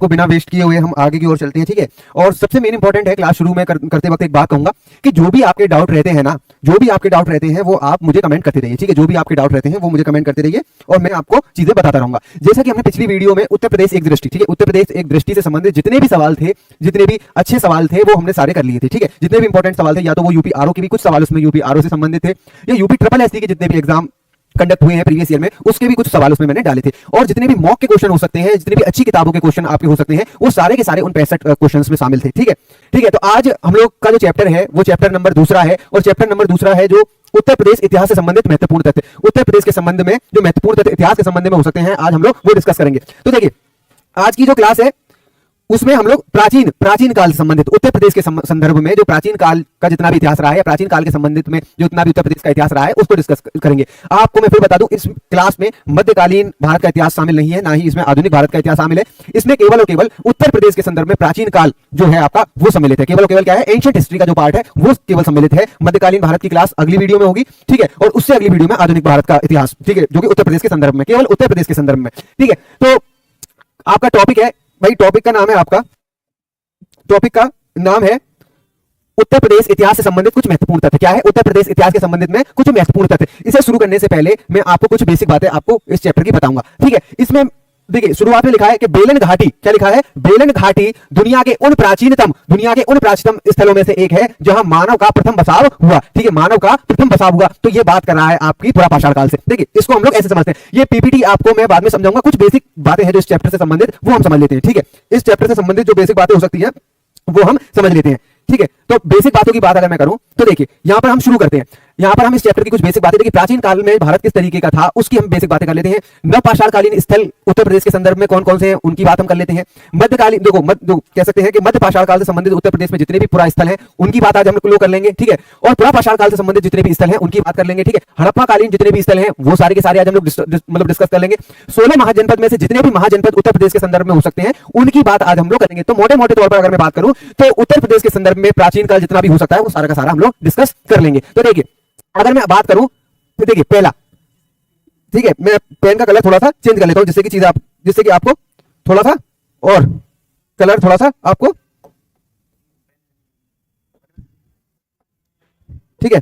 को बिना वेस्ट किए हुए हम आगे की ओर चलते हैं, ठीक है। और सबसे मेन इंपॉर्टेंट है, क्लास शुरू में करते वक्त एक बात कहूंगा कि जो भी आपके डाउट रहते हैं ना, जो भी आपके डाउट रहते हैं वो आप मुझे कमेंट करते रहिए, ठीक है। जो भी आपके डाउट रहते हैं वो मुझे कमेंट करते रहिए और मैं आपको चीजें बताता रहूंगा। जैसा कि हमने पिछली वीडियो में उत्तर प्रदेश एक दृष्टि, ठीक है, उत्तर प्रदेश एक दृष्टि से संबंधित जितने भी सवाल थे, जितने भी अच्छे सवाल थे वो हमने सारे कर लिए थे, ठीक है। जितने भी इंपॉर्टेंट सवाल थे, या तो वो यूपी आरओ के भी कुछ सवाल उसमें यूपी आरओ से संबंधित थे, या यूपी ट्रिपल एससी के जितने भी एग्जाम कंडक्ट हुए हैं प्रीवियस ईयर में उसके भी कुछ सवाल उसमें मैंने डाले थे। और जितने भी मॉक के क्वेश्चन हो सकते हैं, जितने भी अच्छी किताबों के क्वेश्चन आपके हो सकते हैं, वो सारे के सारे उन 65 क्वेश्चंस में शामिल थे, ठीक है। ठीक है, तो आज हम लोग का जो चैप्टर है वो चैप्टर नंबर दूसरा है, और चैप्टर नंबर दूसरा है जो उत्तर प्रदेश इतिहास से संबंधित महत्वपूर्ण तथ्य, उत्तर प्रदेश के संबंध में जो महत्वपूर्ण तथ्य इतिहास के संबंध में हो सकते हैं, आज हम लोग वो डिस्कस करेंगे। तो देखिए आज की जो क्लास है उसमें हम लोग प्राचीन काल से संबंधित उत्तर प्रदेश के संदर्भ में जो प्राचीन काल का जितना भी इतिहास रहा है, प्राचीन काल के संबंधित में जो जितना भी उत्तर प्रदेश का इतिहास रहा है उसको डिस्कस करेंगे। आपको मैं फिर बता दूं, इस क्लास में मध्यकालीन भारत का इतिहास शामिल नहीं है, ना ही इसमें आधुनिक भारत का इतिहास शामिल है। इसमें केवल और केवल उत्तर प्रदेश के संदर्भ में प्राचीन काल जो है आपका वो सम्मिलित है। केवल और केवल क्या है, एंशिएंट हिस्ट्री का जो पार्ट है वो केवल सम्मिलित है। मध्यकालीन भारत की क्लास अगली वीडियो में होगी, ठीक है, और उससे अगली वीडियो में आधुनिक भारत का इतिहास, ठीक है, जो कि उत्तर प्रदेश के संदर्भ में, केवल उत्तर प्रदेश के संदर्भ में, ठीक है। तो आपका टॉपिक है भाई, टॉपिक का नाम है आपका, टॉपिक का नाम है उत्तर प्रदेश इतिहास से संबंधित कुछ महत्वपूर्ण तथ्य। क्या है, उत्तर प्रदेश इतिहास के संबंधित में कुछ महत्वपूर्ण तथ्य। इसे शुरू करने से पहले मैं आपको कुछ बेसिक बातें आपको इस चैप्टर की बताऊंगा, ठीक है। इसमें देखिए शुरुआत में लिखा है कि बेलन घाटी, क्या लिखा है, बेलन घाटी दुनिया के उन प्राचीनतम स्थलों में से एक है जहां मानव का प्रथम बसाव हुआ, ठीक है, मानव का प्रथम बसाव हुआ। तो ये बात कर रहा है आपकी पुरा पाषाण काल से। देखिए इसको हम लोग ऐसे समझते हैं, ये पीपीटी आपको मैं बाद में समझाऊंगा। कुछ बेसिक बातें हैं जो इस चैप्टर से संबंधित वो हम समझ लेते हैं, ठीक है। इस चैप्टर से संबंधित जो बेसिक बातें हो सकती हैं वो हम समझ लेते हैं, ठीक है। तो बेसिक बातों की बात अगर मैं करूं तो देखिए यहां पर हम शुरू करते हैं। यहां पर हम इस चैप्टर की कुछ बेसिक बातें, देखिए प्राचीन काल में भारत किस तरीके का था उसकी हम बेसिक बातें कर लेते हैं। नवपाषाणकालीन स्थल उत्तर प्रदेश के संदर्भ में कौन कौन से हैं उनकी बात हम कर लेते हैं। मध्यकालीन देखो कह सकते हैं कि मध्य पाषाण काल से संबंधित उत्तर प्रदेश में जितने भी पुरा स्थल हैं उनकी बात आज हम लोग कर लेंगे, ठीक है। और पुरा पाषाण काल से संबंधित जितने भी स्थल हैं उनकी बात कर लेंगे, ठीक है। हड़प्पा कालीन जितने भी स्थल हैं वो सारे के सारे आज हम लोग मतलब डिस्कस कर लेंगे। 16 महाजनपद में से जितने भी महाजनपद उत्तर प्रदेश के संदर्भ में हो सकते हैं उनकी बात आज हम लोग करेंगे। तो मोटे मोटे तौर पर अगर मैं बात करूं तो उत्तर प्रदेश के संदर्भ में प्राचीन काल जितना भी हो सकता है वो सारा का सारा हम लोग डिस्कस कर लेंगे। तो देखिए अगर मैं बात करूं तो देखिए पहला, ठीक है, मैं पेन का कलर थोड़ा सा चेंज कर लेता हूं जिससे कि आपको थोड़ा सा और कलर थोड़ा सा आपको, ठीक है।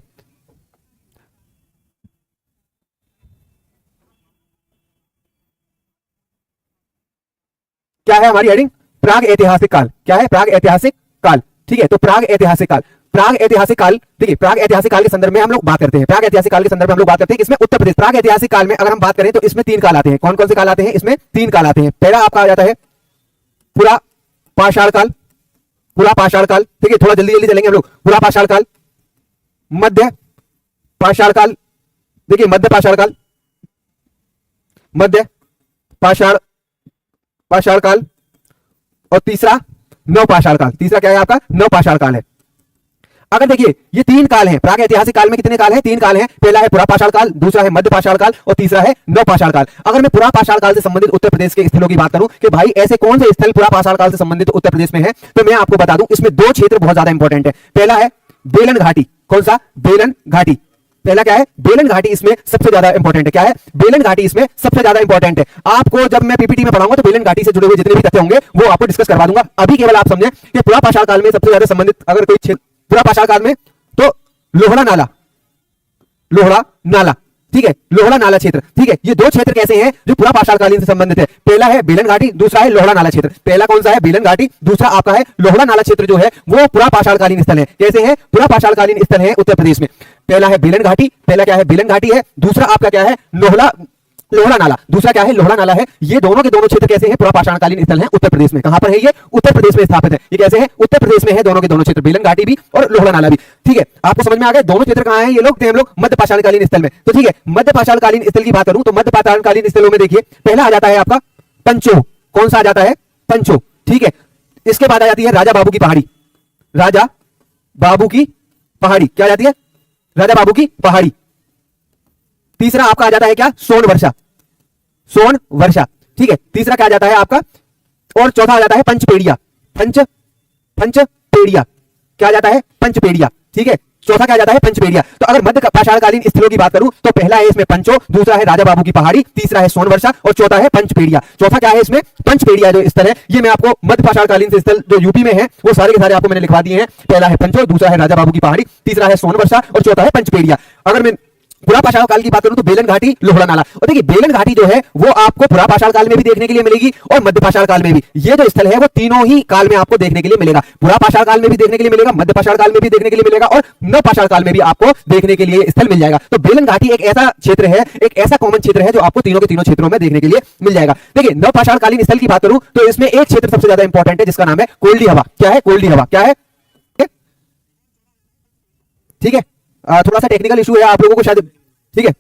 क्या है हमारी हेडिंग, प्राग ऐतिहासिक काल। क्या है, प्राग ऐतिहासिक काल, ठीक है। तो प्राग ऐतिहासिक काल, प्राग ऐतिहासिक काल, देखिए प्राग ऐतिहासिक काल के संदर्भ में हम लोग बात करते हैं। प्राग ऐतिहासिक काल के संदर्भ में हम लोग बात करते हैं इसमें उत्तर प्रदेश प्राग ऐतिहासिक काल में अगर हम बात करें तो इसमें 3 काल आते हैं। कौन कौन से काल आते हैं, इसमें 3 काल आते हैं। पहला आपका आ जाता है पुरा पाषाण काल, पुरा पाषाण काल, ठीक है, थोड़ा जल्दी जल्दी चलेंगे हम लोग। पुरा पाषाण काल, मध्य पाषाण काल, देखिए मध्य पाषाण काल, मध्य पाषाण काल, और तीसरा नवपाषाण काल। तीसरा क्या है आपका, नवपाषाण काल है। अगर देखिए ये 3 काल हैं, प्राग ऐतिहासिक काल में कितने काल हैं, 3 काल हैं। पहला है पुरा पाषाण काल, दूसरा है मध्य पाषाण काल और तीसरा है नवपाषाण काल। अगर मैं पुरा पाषाण काल से संबंधित उत्तर प्रदेश के स्थलों की बात करूं कि भाई ऐसे कौन से स्थल पुरा पाषाण काल से संबंधित उत्तर प्रदेश में है, तो मैं आपको बता दूं इसमें 2 क्षेत्र बहुत ज्यादा इंपॉर्टेंट है। पहला है बेलन घाटी। कौन सा, बेलन घाटी। पहला क्या है, बेलन घाटी इसमें सबसे ज्यादा इंपॉर्टेंट है। क्या है, बेलन घाटी इसमें सबसे ज्यादा इंपॉर्टेंट है। आपको जब मैं पीपीटी में पढ़ाऊंगा तो बेलन घाटी से जुड़े हुए जितने भी तथ्य होंगे वो आपको डिस्कस करवा दूंगा। अभी केवल आप समझें कि पुरा पाषाण काल में सबसे ज्यादा संबंधित अगर कोई क्षेत्र पुरा पाषाण काल में तो लोहड़ा नाला, लोहड़ा नाला, ठीक है, लोहड़ा नाला क्षेत्र, ठीक है। ये 2 क्षेत्र कैसे हैं जो पुरा पाषाण कालीन से संबंधित है। पहला है बेलन घाटी, दूसरा है लोहड़ा नाला क्षेत्र। पहला कौन सा है, बेलन घाटी, दूसरा आपका है लोहड़ा नाला क्षेत्र जो है वो पुरा पाषाण कालीन स्थल है। कैसे हैं, पुरा पाषाण कालीन स्थल है उत्तर प्रदेश में। पहला है बेलन घाटी, पहला क्या है, बेलन घाटी है, दूसरा आपका क्या है, लोहड़ा नाला, दूसरा क्या है, लोहड़ा नाला है। ये दोनों के दोनों क्षेत्र कैसे हैं, पुरा पाषाणकालीन स्थल हैं उत्तर प्रदेश में। कहां पर है ये, उत्तर प्रदेश में स्थापित है। ये कैसे है, उत्तर प्रदेश में है दोनों के दोनों क्षेत्र, बेलन घाटी भी और लोहड़ा नाला भी, ठीक है। आपको समझ में आ गया दोनों क्षेत्र कहां हैं, ये लोग थे हम लोग मध्य पाषाणकालीन स्थल में। तो ठीक है, मध्य पाषाणकालीन स्थल की बात करूं तो मध्य पाषाणकालीन स्थलों में देखिए पहला आ जाता है आपका पंचो। कौन सा आ जाता है, पंचो, ठीक है। इसके बाद आ जाती है राजा बाबू की पहाड़ी, राजा बाबू की पहाड़ी, क्या आ जाती है, राजा बाबू की पहाड़ी। तीसरा आपका आ जाता है क्या, सोन वर्षा, सोन वर्षा, ठीक है। तीसरा क्या आ जाता है आपका, और चौथा आ जाता है पंचपेड़िया, पंचपेड़िया, क्या आ जाता है, पंचपेड़िया, ठीक है। चौथा क्या आ जाता है पंचपेड़िया। तो अगर मध्य पाषाणकालीन स्थलों की बात करूं तो पहला है इसमें पंचो, दूसरा है राजा बाबू की पहाड़ी, तीसरा है सोनवर्षा और चौथा है पंचपेड़िया। चौथा क्या है इसमें पंचपेड़िया जो स्थल है, ये मैं आपको मध्य पाषाणकालीन स्थल जो यूपी में है वो सारे के सारे आपको मैंने लिखवा दिए हैं। पहला है पंचो, दूसरा है राजा बाबू की पहाड़ी, तीसरा है सोनवर्षा और चौथा है पंचपेड़िया। अगर मैं पुरा पाषाण काल की बात करूं तो बेलन घाटी, लोहड़ा नाला। और देखिए बेलन घाटी जो है वो आपको पुरा पाषाण काल में भी देखने के लिए मिलेगी और मध्य पाषाण काल में भी। ये जो स्थल है वो तीनों ही काल में आपको देखने के लिए मिलेगा। पुरा पाषाण काल में भी देखने के लिए मिलेगा, मध्य पाषाण काल में भी देखने के लिए मिलेगा और नव पाषाण काल में भी आपको देखने के लिए स्थल मिल जाएगा। तो बेलन घाटी एक ऐसा क्षेत्र है, एक ऐसा कॉमन क्षेत्र है जो आपको तीनों के तीनों क्षेत्रों में देखने के लिए मिल जाएगा। देखिए नव पाषाण कालीन स्थल की बात करूं तो इसमें एक क्षेत्र सबसे ज्यादा इंपॉर्टेंट है जिसका नाम है कोल्डी हवा। क्या है? कोल्डी हवा। क्या है? ठीक है, थोड़ा सा टेक्निकल इशू है आप लोगों को शायद। ठीक है,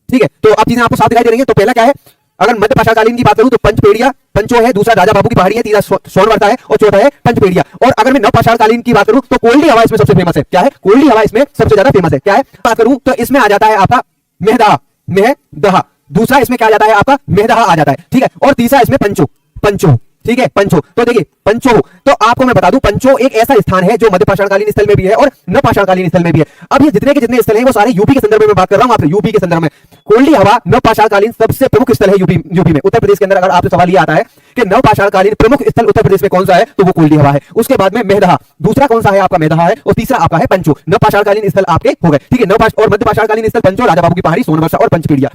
ठीक है, तो अब चीजें आपको साफ दिखाई दे रही है। तो पहला क्या है, अगर मध्य पाषाणकालीन की बात करूं तो पंचपेड़िया, पंचो है, दूसरा राजा बाबू की पहाड़ी है, तीसरा सोनवर्षा है और चौथा है पंचपेड़िया। और अगर मैं नव पाषाणकालीन की बात करूं तो कोल्डी हवा इसमें सबसे फेमस है। क्या है? कोल्डी हवा इसमें सबसे ज्यादा फेमस है। क्या है? बात करूं तो इसमें आ जाता है आपका मेहदहा, मेहदहा। दूसरा इसमें क्या आ जाता है आपका मेहदहा आ जाता है। ठीक है, और तीसरा इसमें पंचो, पंचो। ठीक है, पंचो। तो देखिए पंचो, तो आपको मैं बता दूं पंचो एक ऐसा स्थान है जो मध्य पाषाणकालीन स्थल में भी है और नव पाषाणकालीन स्थल में भी है। अब ये जितने के जितने स्थल हैं वो सारे यूपी के संदर्भ में बात कर रहा हूं, आपसे यूपी के संदर्भ में। कोल्डी हवा नव पाषाणकालीन सबसे प्रमुख स्थल है यूपी में। उत्तर प्रदेश के अंदर अगर आपसे सवाल ये आता है कि नव पाषाणकालीन प्रमुख स्थल उत्तर प्रदेश में कौन सा है तो वो कोल्डी हवा है। उसके बाद में मेहदहा, दूसरा कौन सा है आपका मेहदहा है और तीसरा आपका है पंचो। नव पाषाणकालीन स्थल आपके हो गए। ठीक है, नव और मध्य पाषाणकालीन स्थल पंचो, राजा बाबू की पहाड़ी, सोनवर्षा और पंचपेड़िया।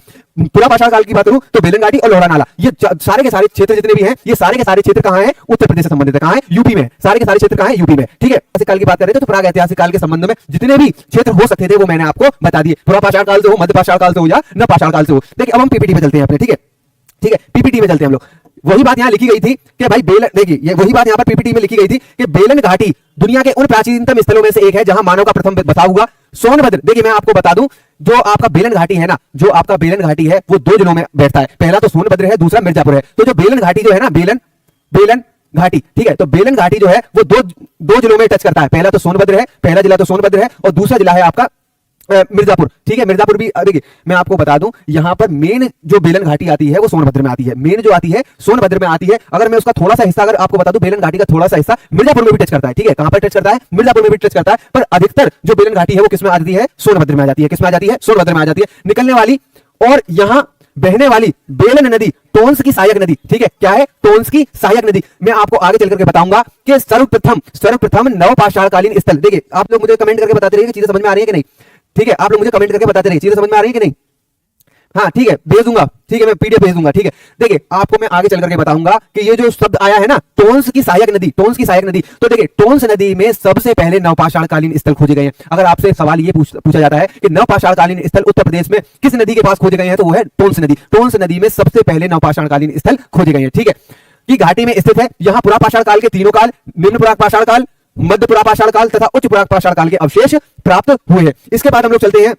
पुरा पाषाण काल की बात करूं तो बेलन घाटी और लोहड़ा नाला, ये सारे के सारे क्षेत्र जितने भी हैं ये सारे के सारे क्षेत्र कहां हैं? उत्तर प्रदेश से संबंधित है। कहां है? यूपी में। सारे के सारे क्षेत्र कहां है? यूपी में। ठीक है, ऐसे काल की बात कर रहे थे तो प्राग ऐतिहासिक काल के संबंध में जितने भी क्षेत्र हो सकते थे वो मैंने आपको बता दिए। पुरा पाषाण काल से हो, मध्य पाषाण काल से हो या नव पाषाण काल से हो। देखिए अब हम पीपीटी पे चलते हैं अपने। ठीक है, ठीक है, पीपीटी में चलते हैं हम लोग। वही बात यहां लिखी गई थी कि भाई बेलन, देखिए ये वही बात यहां पर पीपीटी में लिखी गई थी कि बेलन घाटी दुनिया के उन प्राचीनतम स्थलों में से एक है जहां मानव का प्रथम बसाव हुआ। सोनभद्र, देखिए मैं आपको बता दूं जो आपका बेलन घाटी है ना, जो आपका बेलन घाटी है वो दो जिलों में बैठता है। पहला तो सोनभद्र है, दूसरा मिर्जापुर है। तो जो बेलन घाटी जो है ना, बेलन घाटी, ठीक है, तो बेलन घाटी जो है वो दो जिलों में टच करता है। पहला तो सोनभद्र है, पहला जिला तो सोनभद्र है और दूसरा जिला है आपका मिर्जापुर। ठीक है, मिर्जापुर भी देखिए मैं आपको बता दूं यहां पर मेन जो बेलन घाटी आती है वो सोनभद्र में आती है। मेन जो आती है सोनभद्र में आती है। अगर मैं उसका थोड़ा सा हिस्सा अगर आपको बता दूं, बेलन घाटी का थोड़ा सा हिस्सा मिर्जापुर में भी टच करता है। ठीक है, कहां पर टच करता है? मिर्जापुर में भी टच करता है। पर अधिकतर जो बेलन घाटी है वो किसमें आती है? सोनभद्र में आ जाती है। किसमें आ जाती है? सोनभद्र में आ जाती है। निकलने वाली और यहां बहने वाली बेलन नदी टोंस की सहायक नदी। ठीक है, क्या है? टोंस की सहायक नदी। मैं आपको आगे चल करके बताऊंगा कि सर्वप्रथम नव पाषाणकालीन स्थल। देखिए आप लोग मुझे कमेंट करके बताते रहिए चीजें समझ में आ रही है कि नहीं। ठीक है, आप लोग मुझे कमेंट करके बताते रहिए चीजें समझ में आ रही है कि नहीं। हाँ ठीक है, भेज दूंगा। ठीक है, मैं पीडीएफ भेज दूंगा। ठीक है, देखिए आपको मैं आगे चल करके बताऊंगा कि ये जो शब्द आया है ना टोंस की सहायक नदी, टोंस की सहायक नदी। तो देखिए टोंस नदी में सबसे पहले नवपाषाणकालीन स्थल खोजे गए हैं। अगर आपसे सवाल ये पूछा जाता है कि नवपाषाणकालीन स्थल उत्तर प्रदेश में किस नदी के पास खोजे गए हैं तो वो है टोंस नदी। टोंस नदी में सबसे पहले नवपाषाणकालीन स्थल खोजे गए हैं। ठीक है, की घाटी में स्थित है। यहां पुरा पाषाण काल के तीनों काल, निम्न पुरा पाषाण काल, मध्य पुरा पाषाण काल तथा उच्च पुरा पाषाण काल के अवशेष प्राप्त हुए हैं। इसके बाद हम लोग चलते हैं,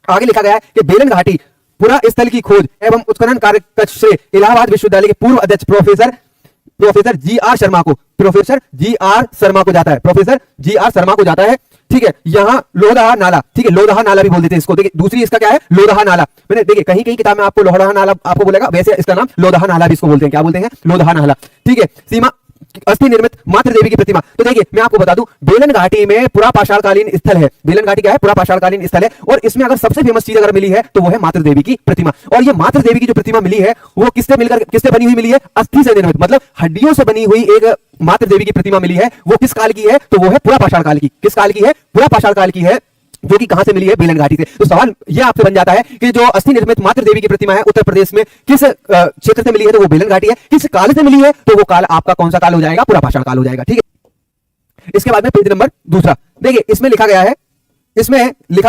आगे लिखा गया है कि बेलन घाटी पुरा स्थल की खोज एवं उत्खनन कार्य कक्ष से इलाहाबाद विश्वविद्यालय के पूर्व अध्यक्ष प्रोफेसर जी.आर. शर्मा को जाता है। Professor G.R.. शर्मा को जाता है। ठीक है, यहां लोहदहा नाला, ठीक है, लोहदहा नाला भी बोल देते हैं इसको। देखिए दूसरी इसका क्या है? लोहदहा नाला। मैंने देखिए कहीं कहीं किताब में आपको लोहदहा नाला आपको बोलेगा, वैसे इसका नाम लोहदहा नाला भी इसको बोलते हैं। क्या बोलते हैं? लोहदहा नाला। ठीक है, सीमा अस्थि निर्मित मातृ देवी की प्रतिमा। तो देखिए मैं आपको बता दूं बेलन घाटी में पुरा पाषाणकालीन स्थल है। बेलन घाटी क्या है? पुरा पाषाणकालीन स्थल है और इसमें अगर सबसे फेमस चीज अगर मिली है तो वो है मातृ देवी की प्रतिमा। और ये मातृ देवी की जो प्रतिमा मिली है वो किससे बनी हुई मिली है? अस्थि से निर्मित, मतलब हड्डियों से बनी हुई एक मातृ देवी की प्रतिमा मिली है। वो किस काल की है? तो वो है पुरा पाषाण काल की। किस काल की है? पुरा पाषाण काल की है, जो कि कहां से मिली है? बेलन घाटी से। तो सवाल यह आपसे बन जाता है कि जो अस्थि निर्मित मातृ देवी की प्रतिमा है उत्तर प्रदेश में किस क्षेत्र से मिली है? तो वो बेलन घाटी है। किस काल से मिली है? तो वो काल आपका कौन सा काल हो जाएगा? पुरा पाषाण काल हो जाएगा। ठीक है, इसके बाद में पेज नंबर दूसरा देखिए, इसमें लिखा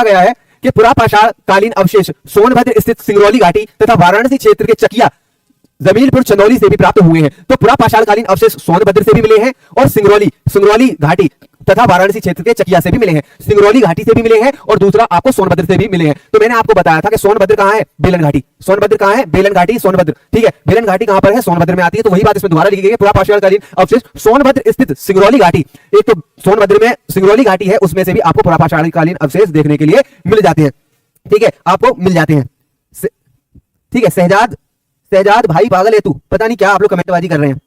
गया है कि पुरा पाषाण कालीन अवशेष सोनभद्र स्थित सिंगरौली घाटी तथा वाराणसी क्षेत्र के चकिया जमीलपुर चंदौली से भी प्राप्त हुए हैं। तो पुरा पाषाणकालीन अवशेष सोनभद्र से भी मिले हैं और सिंगरौली घाटी तथा वाराणसी क्षेत्र के चकिया से भी मिले हैं। सिंगरौली घाटी से भी मिले हैं और दूसरा आपको सोनभद्र से भी मिले हैं। तो मैंने आपको बताया था कि सोनभद्र कहां है? बेलन घाटी। सोनभद्र कहां है? बेलन घाटी, सोनभद्र। ठीक है, बेलन घाटी कहां पर है? सोनभद्र में आती है। तो वही बात इसमें दोबारा लिखी गई है, पुरा पाषाणकालीन अवशेष सोनभद्र स्थित सिंगरौली घाटी। एक तो सोनभद्र में सिंगरौली घाटी है, उसमें से भी आपको पुरा पाषाणकालीन अवशेष देखने के लिए मिल जाते हैं। ठीक है, आपको मिल जाते हैं। ठीक है, शहजाद भाई पागल है तू, पता नहीं क्या आप लोग कमेंटबाजी कर रहे हैं।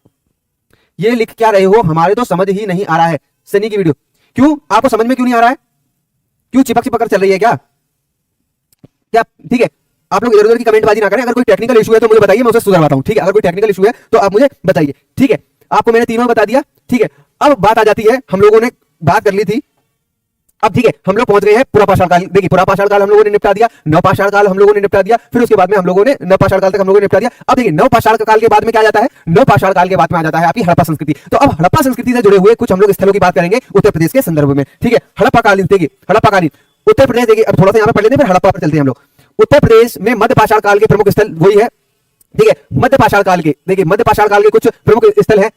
ये लिख क्या रहे हो? हमारे तो समझ ही नहीं आ रहा है। सनी की वीडियो क्यों आपको समझ में क्यों नहीं आ रहा है? क्यों चिपक चिपक कर चल रही है क्या क्या? ठीक है, आप लोग इधर उधर की कमेंटबाजी ना करें। अगर कोई टेक्निकल इशू है तो मुझे बताइए, मैं उसे सुधरवाता हूं। ठीक है, अगर कोई टेक्निकल इशू है तो आप मुझे बताइए। ठीक है, आपको मैंने तीनों बता दिया। ठीक है, अब बात आ जाती है, हम लोगों ने बात कर ली थी। अब ठीक है, हम लोग पहुंच गए हैं पूरा पाषाण काल। देखिए, पूरा पाषाण काल हम लोगों ने निपटा दिया, नव पाषाण काल हम लोगों ने निपटा दिया, फिर उसके बाद में हम लोगों ने नव पाषाण काल तक हम लोगों ने निपटा दिया। अब देखिए, नव पाषाण काल के बाद में क्या आ जाता है? नव पाषाण काल के बाद में आ जाता है आपकी हड़प्पा संस्कृति। तो अब हड़प्पा संस्कृति से जुड़े हुए कुछ हम लोग स्थलों की बात करेंगे उत्तर प्रदेश के संदर्भ में। ठीक है, हड़प्पा कालीन, देखिए हड़प्पा कालीन उत्तर प्रदेश। देखिए, अब थोड़ा सा यहाँ पर पढ़ लेते हैं, फिर हड़प्पा पर चलते हैं हम लोग। उत्तर प्रदेश में मध्य पाषाण काल के प्रमुख स्थल वही है। ठीक है, मध्य पाषाण काल के, देखिए मध्य पाषाण काल के कुछ प्रमुख स्थल है।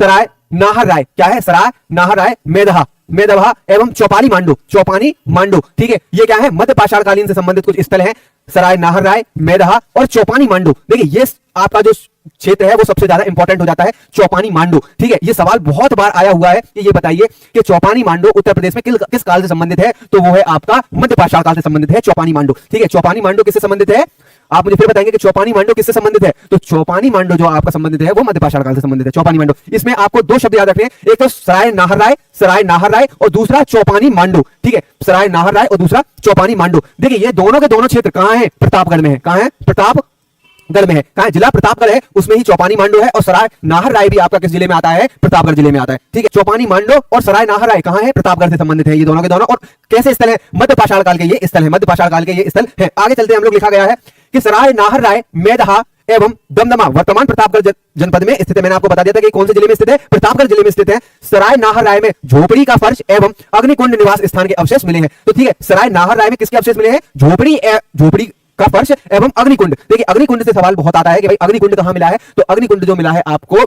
सराय नाहर राय, क्या है? सराय नाहर राय, मेदहा मेदहा एवं चौपानी मांडू, चौपानी मांडू। ठीक है, ये क्या है? मध्य पाषाण कालीन से संबंधित कुछ स्थल हैं। सराय नाहर राय, मेदहा और चौपानी मांडू। देखिए, ये आपका जो क्षेत्र है वो सबसे ज्यादा इंपॉर्टेंट हो जाता है, चौपानी मांडू। ठीक है, ये सवाल बहुत बार आया हुआ है कि ये बताइए कि चौपानी मांडू उत्तर प्रदेश में किस काल से संबंधित है? तो वो है आपका मध्य पाषाण काल से संबंधित है, चौपानी मांडू। ठीक है, चौपानी मांडू किससे संबंधित है? आप मुझे फिर बताएंगे कि चौपानी मांडू किससे संबंधित है। तो चौपानी मांडू जो आपका संबंधित है वो मध्य पाषाण काल से संबंधित है, चौपानी मांडू। इसमें आपको दो शब्द याद रखने हैं, एक तो सराय नाहर राय और दूसरा चौपानी मांडू। ठीक है, सराय नाहर राय और दूसरा चौपानी मांडू। देखिए, ये दोनों के दोनों क्षेत्र कहां है? प्रतापगढ़ में है। कहां है? प्रतापगढ़ में है। कहां है? जिला प्रतापगढ़ है, उसमें ही चौपानी मांडू है। और सराय नाहर राय भी आपका किस जिले में आता है? प्रतापगढ़ जिले में आता है। ठीक है, चौपानी मांडू और सराय नाहर राय कहां है? प्रतापगढ़ से संबंधित है ये दोनों के दोनों। और कैसे स्थल है? मध्य पाषाण काल के ये स्थल है, मध्य पाषाण काल के ये स्थल है। आगे चलते हैं, हम लोग लिखा गया है कि सराय नाहर राय, मेदहा एवं दमदमा वर्तमान प्रतापगढ़ जनपद में स्थित है। मैंने आपको बता दिया था कि कौन से जिले में स्थित है? प्रतापगढ़ जिले में स्थित है। सराय नाहर राय में झोपड़ी का फर्श एवं अग्निकुंड निवास स्थान के अवशेष मिले हैं। तो ठीक है, सराय नाहर राय में किसके अवशेष मिले हैं? झोपड़ी का फर्श एवं अग्निकुंड। देखिए, अग्निकुंड से सवाल बहुत आता है कि भाई अग्निकुंड कहां मिला है? तो अग्निकुंड जो मिला है आपको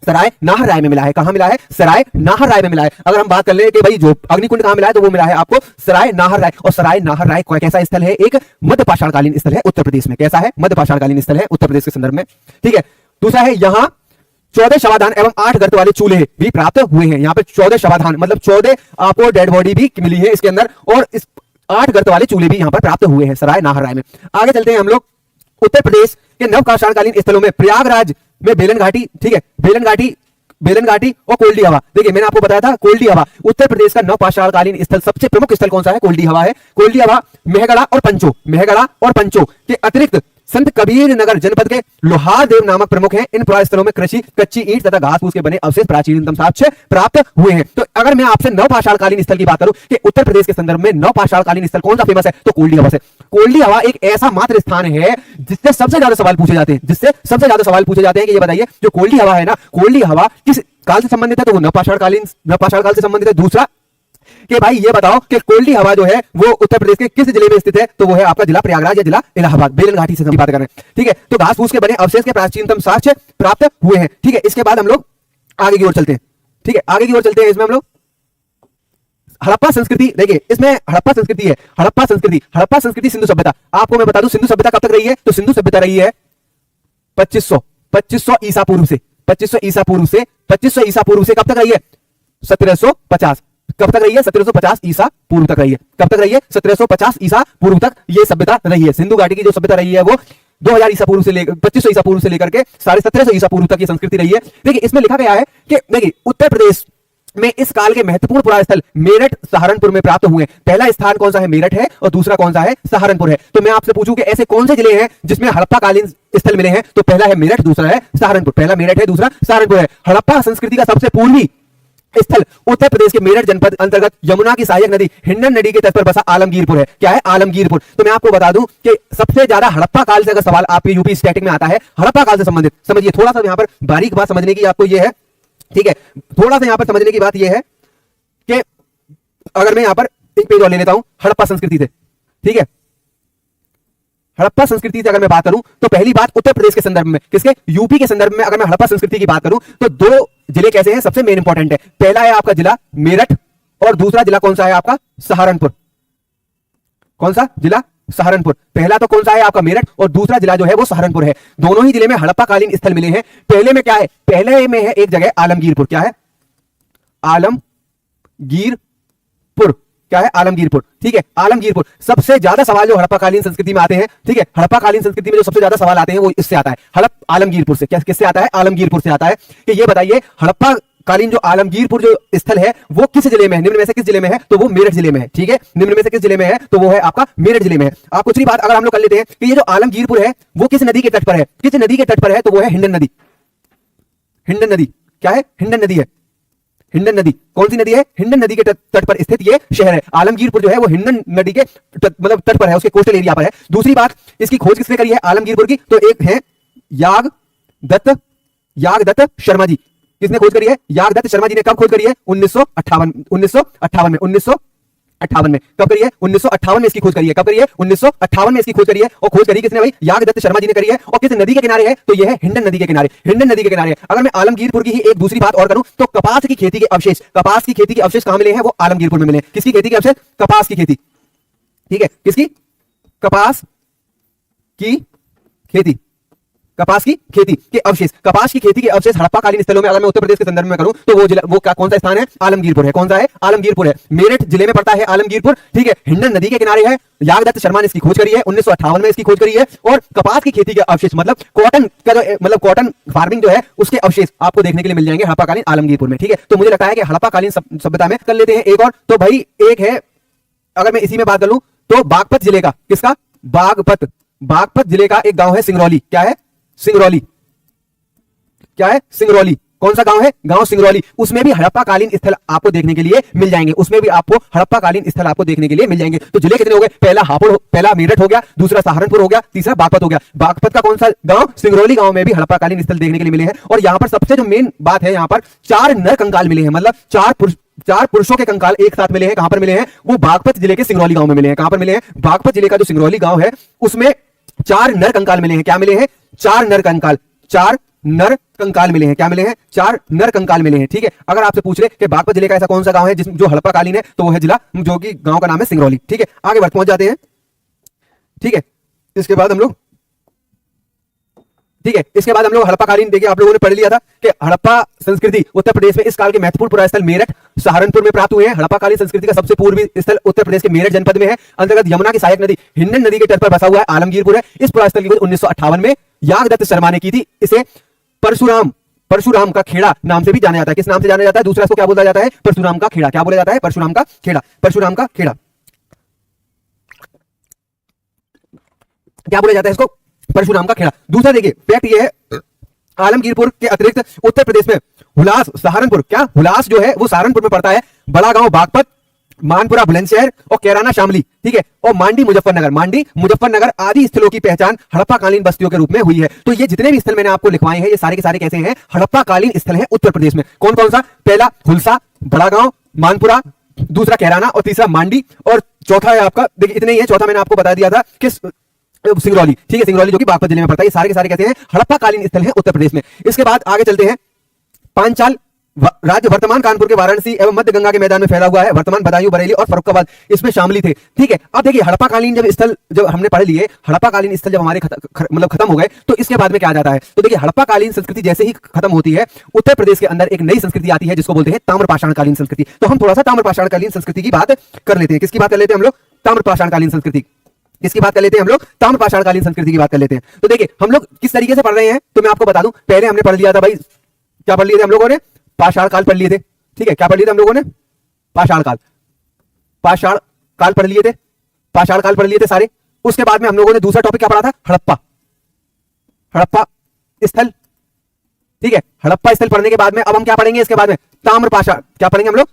सराय नाहर राय में मिला है। कहां मिला है? सराय नाहर राय में मिला है। अगर हम बात कर ले कि भाई जो अग्निकुंड कहां मिला है, तो वो मिला है आपको सराय नाहर राय। और सराय नाहर राय कैसा स्थल है? एक मध्य पाषाणकालीन स्थल है उत्तर प्रदेश में। कैसा है? मध्य पाषाणकालीन स्थल है उत्तर प्रदेश के संदर्भ में। ठीक है, दूसरा है यहां 14 शवाधान एवं 8 गर्त वाले चूल्हे भी प्राप्त हुए हैं। यहाँ पे 14 शवाधान मतलब 14 आपको डेड बॉडी भी मिली है इसके अंदर, और इस 8 गर्त वाले चूल्हे भी यहाँ पर प्राप्त हुए हैं सराय नाहर राय में। आगे चलते हैं हम लोग उत्तर प्रदेश के नव पाषाणकालीन स्थलों में। प्रयागराज में बेलन घाटी, ठीक है, बेलन घाटी और कोल्डी हवा। देखिए, मैंने आपको बताया था कोल्डी हवा उत्तर प्रदेश का नव पाषाणकालीन स्थल, सबसे प्रमुख स्थल कौन सा है? कोल्डी हवा है। कोल्डी हवा मेहगढ़ा और पंचो के अतिरिक्त संत कबीर नगर जनपद के लोहार देव नामक प्रमुख हैं। इन पुरास्थलों में कृषि, कच्ची ईंट तथा घास फूस के बने अवशेष प्राचीनतम साक्ष्य प्राप्त हुए हैं। तो अगर मैं आपसे नव पाषाणकालीन स्थल की बात करूं कि उत्तर प्रदेश के संदर्भ में नव पाषाणकालीन स्थल कौन सा फेमस है, तो कोल्डी हवा से। कोल्डी हवा एक ऐसा मात्र स्थान है जिससे सबसे ज्यादा सवाल पूछे जाते हैं कि ये बताइए जो कोल्डी हवा है ना, कोल्डी हवा किस काल से संबंधित है? तो वो नव पाषाण काल से संबंधित है। दूसरा कि भाई ये बताओ कि कोल्डी हवा जो है वो उत्तर प्रदेश के किस जिले में स्थित है? तो वो है आपका जिला प्रयागराज या जिला इलाहाबाद। बेलन घाटी से बात कर रहे हैं। ठीक है, तो घास फूस के बने अवशेष के प्राचीनतम साक्ष्य प्राप्त हुए हैं। ठीक है, इसके बाद हम लोग आगे की ओर चलते हैं। ठीक है, आगे की ओर चलते हैं। इसमें हम लोग हड़प्पा संस्कृति, देखिए इसमें हड़प्पा संस्कृति है। हड़प्पा संस्कृति सिंधु सभ्यता। आपको मैं बता दूं सिंधु सभ्यता कब तक रही है? तो सिंधु सभ्यता रही है 2500 ईसा पूर्व से। 2500 ईसा पूर्व से कब तक रही है? 1750। कब तक रही है? 1750 ईसा पूर्व तक रही है। कब तक रही है? 1750 ईसा पूर्व तक ये सभ्यता रही है। सिंधु घाटी की जो सभ्यता रही है वो 2000 ईसा पूर्व से लेकर 2500 ईसा पूर्व से लेकर के 1750 ईसा पूर्व तक की संस्कृति रही है। देखिए, इसमें लिखा गया है कि देखिए उत्तर प्रदेश में इस काल के महत्वपूर्ण पुरास्थल मेरठ, सहारनपुर में प्राप्त हुए। पहला स्थान कौन सा है? मेरठ है, और दूसरा कौन सा है? सहारनपुर है। तो मैं आपसे पूछूं कि ऐसे कौन से जिले हैं जिसमें हड़प्पा कालीन स्थल मिले हैं? तो पहला है मेरठ, दूसरा है सहारनपुर। पहला मेरठ है, दूसरा सहारनपुर है। हड़प्पा संस्कृति का सबसे पूर्वी स्थल उत्तर प्रदेश के मेरठ जनपद अंतर्गत यमुना की सहायक नदी हिंडन नदी के तट पर बसा आलमगीरपुर है। क्या है? आलमगीरपुर। तो मैं आपको बता दूं कि सबसे ज्यादा हड़प्पा काल से अगर सवाल आपके यूपी स्टैटिक में आता है हड़प्पा काल से संबंधित, समझिए थोड़ा सा यहां पर बारीक बात समझने की आपको यह है। ठीक है, थोड़ा सा यहां पर समझने की बात यह है कि अगर मैं यहां पर एक पेज और ले लेता हूं हड़प्पा संस्कृति से। ठीक है, हड़प्पा संस्कृति से अगर मैं बात करूं तो पहली बात उत्तर प्रदेश के संदर्भ में, किसके? यूपी के संदर्भ में अगर मैं हड़प्पा संस्कृति की बात करूं तो 2 जिले कैसे हैं सबसे मेन इंपॉर्टेंट है। पहला है आपका जिला मेरठ और दूसरा जिला कौन सा है आपका? सहारनपुर। कौन सा जिला? सहारनपुर। पहला तो कौन सा है आपका? मेरठ, और दूसरा जिला जो है वो सहारनपुर है। दोनों ही जिले में हड़प्पा कालीन स्थल मिले हैं। पहले में क्या है? पहले में है एक जगह आलमगीरपुर। क्या है? आलमगीरपुर। क्या है? आलमगीरपुर। ठीक है, आलमगीरपुर। सबसे ज्यादा सवाल जो हड़प्पा कालीन संस्कृति में आते हैं, ठीक है, हड़प्पा कालीन संस्कृति में जो सबसे ज्यादा सवाल आते हैं वो इससे आता है, आलमगीरपुर से। क्या किससे आता है? आलमगीरपुर से आता है कि ये बताइए हड़प्पा कालीन जो आलमगीरपुर जो स्थल है वो किस जिले में है, निम्न में से किस जिले में है, तो वो मेरठ जिले में है। ठीक है, निम्न में से किस जिले में है, तो वो है आपका मेरठ जिले में है। आप कुछ बात अगर हम लोग कर लेते हैं कि ये जो आलमगीरपुर है वो किस नदी के तट पर है, किस नदी के तट पर है, तो वो है हिंडन नदी। हिंडन नदी क्या है, हिंडन नदी है। हिंडन नदी कौन सी नदी है, हिंडन नदी के तट पर स्थित ये शहर है। आलमगीरपुर जो है वो हिंडन नदी के मतलब तट पर है, उसके कोस्टल एरिया पर है। दूसरी बात, इसकी खोज किसने करी है आलमगीरपुर की, तो एक है यागदत्त शर्मा जी। किसने खोज करी है, यागदत्त शर्मा जी ने। कब खोज करी है, 1958 में। कब करी है, 1958 में इसकी खोज करी है। कब करी है, 1958 में इसकी खोज करी है। और खोज करी किसने भाई, यागदत्त शर्मा जी ने करी है। और किस नदी के किनारे है, तो यह है हिंडन नदी के किनारे। हिंडन नदी के किनारे। अगर मैं आलमगीरपुर की ही एक दूसरी बात और करूं तो कपास की खेती के अवशेष, कपास की खेती के अवशेष कहां मिले हैं, वो आलमगीरपुर में मिले। किसकी खेती के अवशेष, कपास की खेती। ठीक है, किसकी, कपास की खेती, कपास की खेती के अवशेष। कपास की खेती के अवशेष हड़प्पाकालीन स्थलों में अगर मैं उत्तर प्रदेश के संदर्भ में करूं तो वो जिला, वो कौन सा स्थान है, आलमगीरपुर है। कौन सा है, आलमगीरपुर है। मेरठ जिले में पड़ता है आलमगीरपुर। ठीक है, हिंडन नदी के किनारे है। यागदत्त शर्मा ने इसकी खोज करी है, 1958 में इसकी खोज करी है। और कपास की खेती के अवशेष मतलब कॉटन का जो मतलब कॉटन फार्मिंग जो है उसके अवशेष आपको देखने के लिए मिल जाएंगे हड़प्पाकालीन आलमगीरपुर में। ठीक है, तो मुझे लगता है कि हड़प्पाकालीन सभ्यता में कर लेते हैं एक और। तो भाई एक है, अगर मैं इसी में बात कर लूं तो बागपत जिले का, किसका, बागपत जिले का एक गांव है सिंगरौली। क्या है, सिंगरौली। क्या है, सिंगरौली। कौन सा गांव है, गांव सिंगरौली। उसमें भी हड़प्पाकालीन स्थल आपको देखने के लिए मिल जाएंगे। उसमें भी आपको हड़प्पाकालीन स्थल आपको देखने के लिए मिल जाएंगे। तो जिले कितने हो गए, पहला मेरठ हो गया, दूसरा सहारनपुर हो गया, तीसरा बागपत हो गया। बागपत का कौन सा गांव, सिंगरौली गांव में भी हड़प्पाकालीन स्थल देखने के लिए मिले हैं। और यहां पर सबसे जो मेन बात है, यहां पर 4 नर कंकाल मिले हैं, मतलब 4 पुरुषों के कंकाल एक साथ मिले हैं। कहां पर मिले हैं, वो बागपत जिले के सिंगरौली गांव में मिले हैं। कहां पर मिले हैं, बागपत जिले का जो सिंगरौली गांव है उसमें 4 नर कंकाल मिले हैं। क्या मिले हैं, 4 नर कंकाल। 4 नर कंकाल मिले हैं। क्या मिले हैं, 4 नर कंकाल मिले हैं। ठीक है, अगर आपसे पूछ ले कि बागपत जिले का ऐसा कौन सा गांव है जिसमें जो हड़प्पाकालीन है, तो वो है जिला जो कि गांव का नाम है सिंगरौली। ठीक है, आगे बढ़ पहुंच जाते हैं। ठीक है, इसके बाद हम लोग हड़प्पाकालीन, देखिए आप लोगों ने पढ़ लिया था कि हड़प्पा संस्कृति उत्तर प्रदेश में इस काल के महत्वपूर्ण पुरास्थल मेरठ सहारनपुर में प्राप्त हुए हैं। हड़प्पाकालीन संस्कृति का सबसे पूर्वी स्थल उत्तर प्रदेश के मेरठ जनपद में है। अंतर्गत यमुना की सहायक नदी हिंडन नदी के तट पर बसा हुआ है आलमगीरपुर है। इस पुरास्थल की खोज 1958 में यागदत्त शर्मा ने की थी। इसे परशुराम का खेड़ा नाम से भी जाना जाता है। किस नाम से जाना जाता है, दूसरा इसको क्या बोला जाता है, परशुराम का खेड़ा। क्या बोला जाता है, परशुराम का खेड़ा। परशुराम का खेड़ा क्या बोला जाता है इसको, परशुराम का खेड़ा। दूसरा देखिए फैक्ट ये है, आलमगीरपुर के अतिरिक्त उत्तर प्रदेश में हुलास, सहारनपुर, क्या हुलास जो है वो सहारनपुर में पड़ता है। बड़ा गांव बागपत, मानपुरा बुलंदशहर और कैराना शामली। ठीक है, और मांडी मुजफ्फरनगर आदि स्थलों की पहचान हड़प्पाकालीन बस्तियों के रूप में हुई है। तो ये जितने भी स्थल मैंने आपको लिखवाए हैं ये सारे के सारे कैसे हैं, हड़प्पाकालीन स्थल हैं उत्तर प्रदेश में। कौन कौन सा, पहला हुलसा, बड़ा गांव, मानपुरा, दूसरा कैराना और तीसरा मांडी और चौथा है आपका, देखिए इतने ही है, चौथा मैंने आपको बता दिया था किस, सिंगरौली। ठीक है, सिंगरौली जो कि बागपत जिले में पड़ता है। ये सारे के सारे कहते हैं हड़प्पाकालीन स्थल हैं उत्तर प्रदेश में। इसके बाद आगे चलते हैं, पांचाल राज्य वर्तमान कानपुर के वाराणसी एवं मध्य गंगा के मैदान में फैला हुआ है। वर्तमान बदायूं, बरेली और फर्रुखाबाद इसमें शामिल थे। ठीक है, अब देखिए हड़प्पाकालीन जब हमने पढ़ लिए, हड़प्पाकालीन स्थल जब हमारे मतलब खत्म हो गए, तो इसके बाद में क्या आ जाता है, तो देखिए हड़प्पाकालीन संस्कृति जैसे ही खत्म होती है, उत्तर प्रदेश के अंदर एक नई संस्कृति आती है जिसको बोलते हैं ताम्रपाषाणकालीन संस्कृति। तो हम थोड़ा सा ताम्रपाषाणकालीन संस्कृति की बात कर लेते हैं। किसकी बात कर लेते हैं हम लोग, ताम्रपाषाणकालीन संस्कृति। किसकी बात कर लेते हैं हम लोग, ताम्रपाषाणकालीन संस्कृति की बात कर लेते हैं। तो देखिए हम लोग किस तरीके से पढ़ रहे हैं, तो मैं आपको बता दूं, पहले हमने पढ़ लिया था भाई, क्या पढ़ लिए थे हम लोगों ने, पाषाण काल पढ़ लिए थे। ठीक है, क्या पढ़ लिए थे हम लोगों ने, पाषाण काल पढ़ लिए थे, पाषाण काल पढ़ लिए थे सारे। उसके बाद में हम लोगों ने दूसरा टॉपिक क्या पढ़ा था, हड़प्पा स्थल। ठीक है, हड़प्पा स्थल पढ़ने के बाद में अब हम क्या पढ़ेंगे, इसके बाद में ताम्रपाषाण, क्या पढ़ेंगे हम लोग,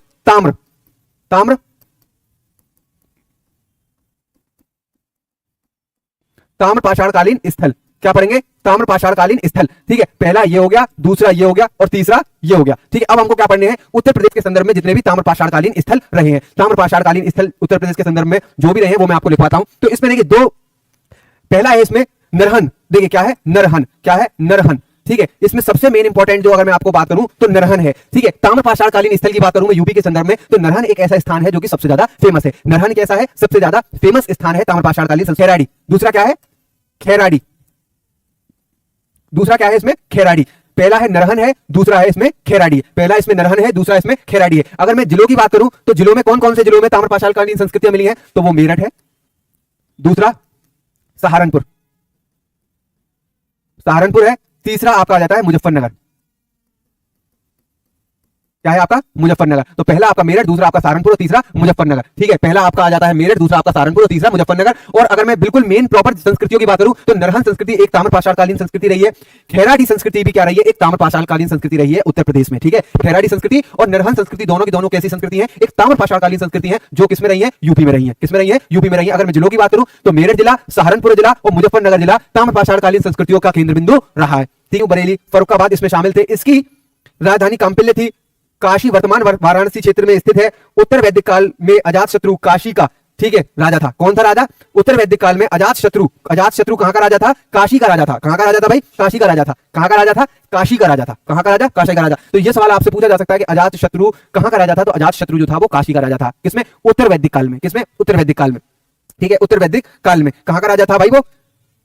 ताम्रपाषाणकालीन स्थल। क्या पढ़ेंगे, ताम्रपाषाणकालीन स्थल। ठीक है, पहला ये हो गया, दूसरा ये हो गया और तीसरा ये हो गया। ठीक है, अब हमको क्या पढ़ने हैं, उत्तर प्रदेश के संदर्भ में जितने भी ताम्रपाषाणकालीन स्थल रहे हैं, ताम्रपाषाणकालीन स्थल उत्तर प्रदेश के संदर्भ में जो भी रहे हैं वो मैं आपको लिखवाता हूं। तो इसमें देखिए दो, पहला है इसमें नरहन। देखिए क्या है, नरहन। क्या है, नरहन। ठीक है, इसमें सबसे मेन इंपॉर्टेंट जो अगर मैं आपको बात करूं तो नरहन है। ठीक है, ताम्रपाषाणकालीन स्थल की बात करूं मैं यूपी के संदर्भ में, तो नरहन एक ऐसा स्थान है जो कि सबसे ज्यादा फेमस है। नरहन कैसा है, सबसे ज्यादा फेमस स्थान है ताम्रपाषाणकालीन। खेराडी, दूसरा क्या है, खेराडी। दूसरा क्या है इसमें, खेराडी। पहला है नरहन है, दूसरा है इसमें खेराडी। पहला इसमें नरहन है, दूसरा इसमें खेराडी है। अगर मैं जिलों की बात करूं तो जिलों में कौन कौन से जिलों में ताम्रपाषाणकालीन संस्कृतियां मिली हैं, तो वो मेरठ है, दूसरा सहारनपुर है, तीसरा आपका आ जाता है मुजफ्फरनगर। क्या है आपका मुजफ्फरनगर। तो पहला आपका मेरठ, दूसरा आपका सहारनपुर और तीसरा मुजफ्फरनगर। ठीक है, पहला आपका आ जाता है मेरठ, दूसरा आपका सहारनपुर और तीसरा मुजफ्फरनगर। और अगर मैं बिल्कुल मेन प्रॉपर संस्कृतियों की बात करूं तो नरहन संस्कृति एक ताम्रपाषाणकालीन संस्कृति रही है। खैराटी संस्कृति भी क्या रही है, एक ताम्रपाषाणकालीन संस्कृति रही है उत्तर प्रदेश में। ठीक है, खैराटी संस्कृति और नरहन संस्कृति दोनों की दोनों कैसी संस्कृति है, एक ताम्रपाषाणकालीन संस्कृति है जो किसमें रही है, यूपी में रही है। किसमें रही है, यूपी में रही है। अगर मैं जिलों की बात करूं तो मेरठ जिला, सहारनपुर जिला और मुजफ्फरनगर जिला ताम्रपाषाणकालीन संस्कृतियों का केंद्र बिंदु रहा है। ठीक है, बरेली, फर्रुखाबाद इसमें शामिल थे। इसकी राजधानी काम्पिल्य थी। काशी वर्तमान वाराणसी क्षेत्र में स्थित है। उत्तर वैदिक काल में अजातशत्रु काशी का, ठीक है, राजा था। कौन था राजा, उत्तर वैदिक काल में अजातशत्रु। अजातशत्रु कहां का राजा था, काशी का राजा था। कहां का राजा था भाई, काशी का राजा था। कहां का राजा था, काशी का राजा था। कहां का राजा, काशी का राजा। तो यह सवाल आपसे पूछा जा सकता है कि अजातशत्रु कहां का राजा था, तो अजातशत्रु जो था वो काशी का राजा था। किसमें, उत्तर वैदिक काल में। किसमें, उत्तर वैदिक काल में। ठीक है, उत्तर वैदिक काल में कहां का राजा था भाई, वो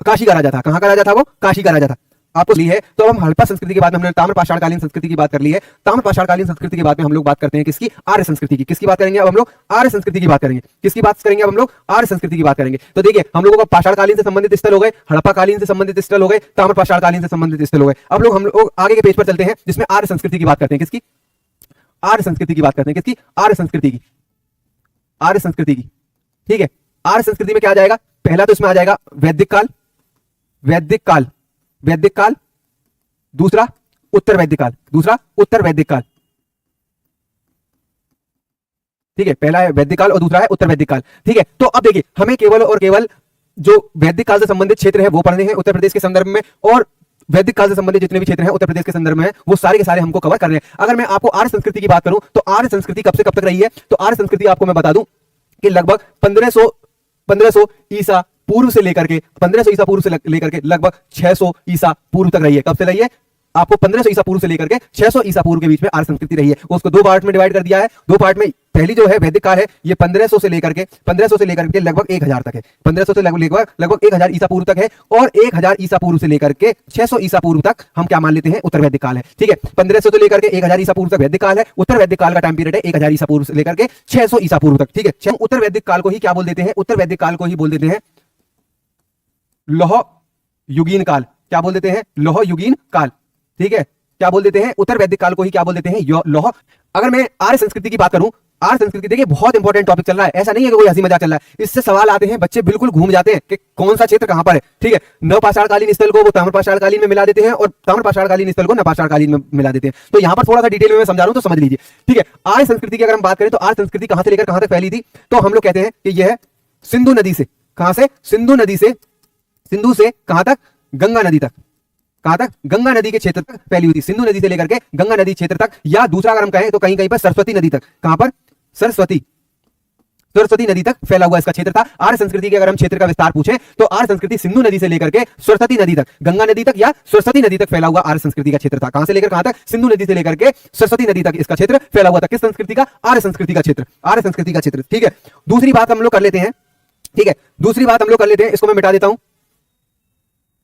काशी का राजा था। कहां का राजा था, वो काशी का राजा था। आपको ली है। तो हम हड़प्पा संस्कृति के बाद में हमने ताम्रपाषाणकालीन संस्कृति की बात कर ली है। ताम्रपाषाणकालीन संस्कृति के बाद में हम लोग बात करते हैं किसकी, आर्य संस्कृति की। किसकी बात करेंगे अब हम लोग, आर्य संस्कृति की बात करेंगे। किसकी बात करेंगे अब हम लोग, आर्य संस्कृति की बात करेंगे। तो देखिए हम लोगों का पाषाणकालीन से संबंधित स्थल हो गए, हड़प्पा कालीन से संबंधित स्थल हो गए, ताम्रपाषाणकालीन से संबंधित स्थल हो गए। अब हम लोग आगे के पेज पर चलते हैं जिसमें आर्य संस्कृति की बात करते हैं। किसकी, आर्य संस्कृति की बात करते हैं। किसकी, आर्य संस्कृति की। आर्य संस्कृति की, ठीक है। आर्य संस्कृति में क्या आ जाएगा, पहला तो इसमें आ जाएगा वैदिक काल, वैदिक काल, वैदिक काल। दूसरा उत्तर वैदिक काल, दूसरा उत्तर वैदिक काल। ठीक है, पहला है वैदिक काल और दूसरा है उत्तर वैदिक काल। ठीक है, तो अब देखिए हमें केवल और केवल जो वैदिक काल से संबंधित क्षेत्र है वो पढ़ने हैं उत्तर प्रदेश के संदर्भ में, और वैदिक काल से संबंधित जितने भी क्षेत्र हैं उत्तर प्रदेश के संदर्भ में वो सारे के सारे हमको कवर करने हैं। अगर मैं आपको आर्य संस्कृति की बात करूं तो आर्य संस्कृति कब से कब तक रही है, तो आर्य संस्कृति आपको मैं बता दूं कि लगभग 1500 ईसा पूर्व से लेकर के 1500 ईसा पूर्व से लेकर के लगभग 600 ईसा पूर्व तक रही है। कब से रही है, आपको 1500 ईसा पूर्व से लेकर के 600 ईसा पूर्व के बीच में आर्य संस्कृति रही है। उसको दो पार्ट में डिवाइड कर दिया है। दो पार्ट में पहली जो है वैदिक काल है, ये 1500 से लेकर के लगभग 1000 तक है। 1500 से लगभग 1000 ईसा पूर्व तक है, और 1000 ईसा पूर्व से लेकर के 600 ईसा पूर्व तक हम क्या मान लेते हैं, उत्तर वैदिक काल है। ठीक है, 1500 से लेकर के 1000 ईसा पूर्व तक वैदिक काल है। उत्तर वैदिक काल का टाइम पीरियड है 1000 ईसा पूर्व से लेकर के 600 ईसा पूर्व तक। ठीक है, उत्तर वैदिक काल को ही क्या बोल देते हैं, उत्तर वैदिक काल को ही बोल देते हैं लौह युगीन काल। क्या बोल देते हैं, लौह युगीन काल। ठीक है, क्या बोल देते हैं, उत्तर वैदिक काल को ही क्या बोल देते हैं, लौह। अगर मैं आर्य संस्कृति की बात करूं, आर्य संस्कृति देखिए बहुत इंपॉर्टेंट टॉपिक चल रहा है, ऐसा नहीं है कि कोई हंसी मजाक चल रहा है। इससे सवाल आते हैं, बच्चे बिल्कुल घूम जाते हैं कि कौन सा क्षेत्र कहां पर है। ठीक है, नवपाषाणकालीन स्थल को वो ताम्रपाषाणकालीन में मिला देते हैं और ताम्रपाषाणकालीन स्थल को नवपाषाणकालीन में मिला देते हैं। तो यहां पर थोड़ा सा डिटेल में मैं समझा रहा हूं, तो समझ लीजिए। ठीक है, आर्य संस्कृति की अगर हम बात करें तो आर्य संस्कृति कहां से लेकर कहां तक फैली थी, तो हम लोग कहते हैं कि यह सिंधु नदी से, कहां से, सिंधु नदी से, सिंधु से कहां तक, गंगा नदी तक। कहां तक, गंगा नदी के क्षेत्र तक फैली हुई थी। सिंधु नदी से लेकर के गंगा नदी क्षेत्र तक, या दूसरा अगर हम कहें तो कहीं कहीं पर सरस्वती नदी तक। कहां पर, सरस्वती नदी तक फैला हुआ इसका क्षेत्र था। आर्य संस्कृति के अगर हम क्षेत्र का विस्तार पूछें तो आर्य संस्कृति सिंधु नदी से लेकर के सरस्वती नदी तक, गंगा नदी तक या सरस्वती नदी तक फैला हुआ आर्य संस्कृति का क्षेत्र था। कहां से लेकर कहां तक, सिंधु नदी से लेकर के सरस्वती नदी तक इसका क्षेत्र फैला हुआ था। किस संस्कृति का, आर्य संस्कृति का क्षेत्र, आर्य संस्कृति का क्षेत्र। ठीक है, दूसरी बात हम लोग कर लेते हैं। ठीक है, दूसरी बात हम लोग कर लेते हैं, इसको मैं मिटा देता हूं।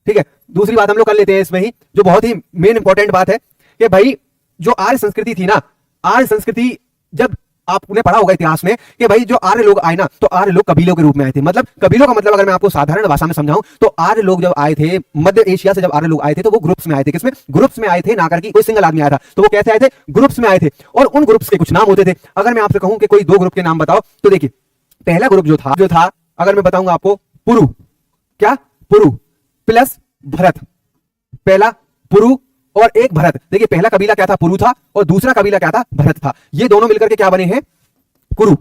ठीक है, दूसरी बात हम लोग कर लेते हैं इसमें ही, जो बहुत ही मेन इंपॉर्टेंट बात है कि भाई जो आर्य संस्कृति थी ना, आर्य संस्कृति जब आपने पढ़ा होगा इतिहास में कि भाई जो आर्य लोग आए ना, तो आर्य लोग कबीलों के रूप में आए थे। मतलब कबीलों का मतलब अगर मैं आपको साधारण भाषा में समझाऊं तो आर्य लोग जब आए थे मध्य एशिया से, जब आर्य लोग आए थे तो वो ग्रुप्स में आए थे। किसमें, ग्रुप्स में आए थे, ना करके कोई सिंगल आदमी आया था। तो वो कैसे आए थे, ग्रुप्स में आए थे, और उन ग्रुप्स के कुछ नाम होते थे। अगर मैं आपसे कहूं कि कोई दो ग्रुप के नाम बताओ, तो देखिए पहला ग्रुप जो था अगर मैं बताऊंगा आपको, पुरु, क्या, पुरु प्लस भरत। पहला पुरु और एक भरत। देखिए पहला कबीला क्या था, पुरु था, और दूसरा कबीला क्या था, भरत था। ये दोनों मिलकर के क्या बने हैं, कुरु,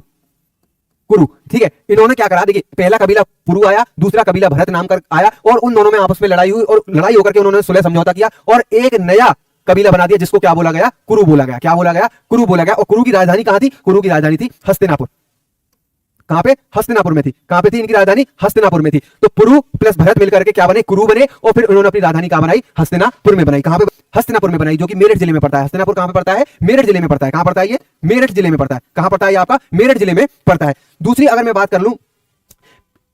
कुरु। ठीक है, इन्होंने क्या करा, देखिए पहला कबीला पुरु आया, दूसरा कबीला भरत नाम कर आया, और उन दोनों में आपस में लड़ाई हुई, और लड़ाई होकर के उन्होंने सुलह समझौता किया और एक नया कबीला बना दिया जिसको क्या बोला गया, कुरु बोला गया। क्या बोला गया, कुरु बोला गया। और कुरु की राजधानी कहां थी, कुरु की राजधानी थी हस्तिनापुर। कहां पे, हस्तिनापुर में थी। कहां पे थी इनकी राजधानी, हस्तिनापुर में थी। तो पुरु प्लस भरत मिलकर के क्या बने, कुरु बने, और फिर उन्होंने अपनी राजधानी कहां बनाई, हस्तिनापुर में बनाई। कहां पे, हस्तिनापुर में बनाई, जो कि मेरठ जिले में पड़ता है। हस्तिनापुर कहां पे पड़ता है, मेरठ जिले में पड़ता है। कहां पड़ता है ये, मेरठ जिले में पड़ता है। कहां पड़ता है ये आपका, मेरठ जिले में पड़ता है। दूसरी अगर मैं बात कर लूं,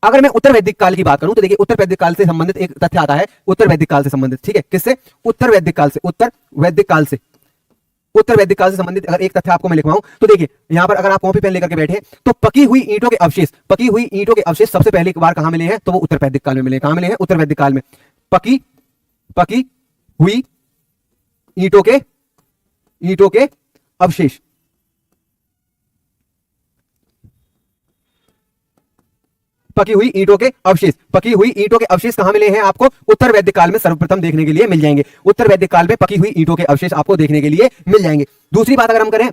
अगर मैं उत्तर वैदिक काल की बात करूं तो देखिए उत्तर वैदिक काल से संबंधित एक तथ्य आता है, उत्तर वैदिक काल से संबंधित। ठीक है, किससे, उत्तर वैदिक काल से, उत्तर वैदिक काल से, उत्तर वैदिक काल से संबंधित अगर एक तथ्य आपको मैं लिखवाऊं तो देखिए यहां पर अगर आप कॉपी पेन लेकर के बैठे तो पकी हुई ईंटों के अवशेष, पकी हुई ईंटों के अवशेष सबसे पहले बार कहां मिले हैं, तो वो उत्तर वैदिक काल में मिले। कहां मिले हैं, उत्तर वैदिक काल में। पकी हुई ईंटों के अवशेष। पकी हुई ईंटों के अवशेष। पकी हुई ईंटों के अवशेष कहां मिले हैं आपको? उत्तर वैदिक काल में सर्वप्रथम देखने के लिए मिल जाएंगे। उत्तर वैदिक काल में पकी हुई ईंटों के अवशेष आपको देखने के लिए मिल जाएंगे। दूसरी बात अगर हम करें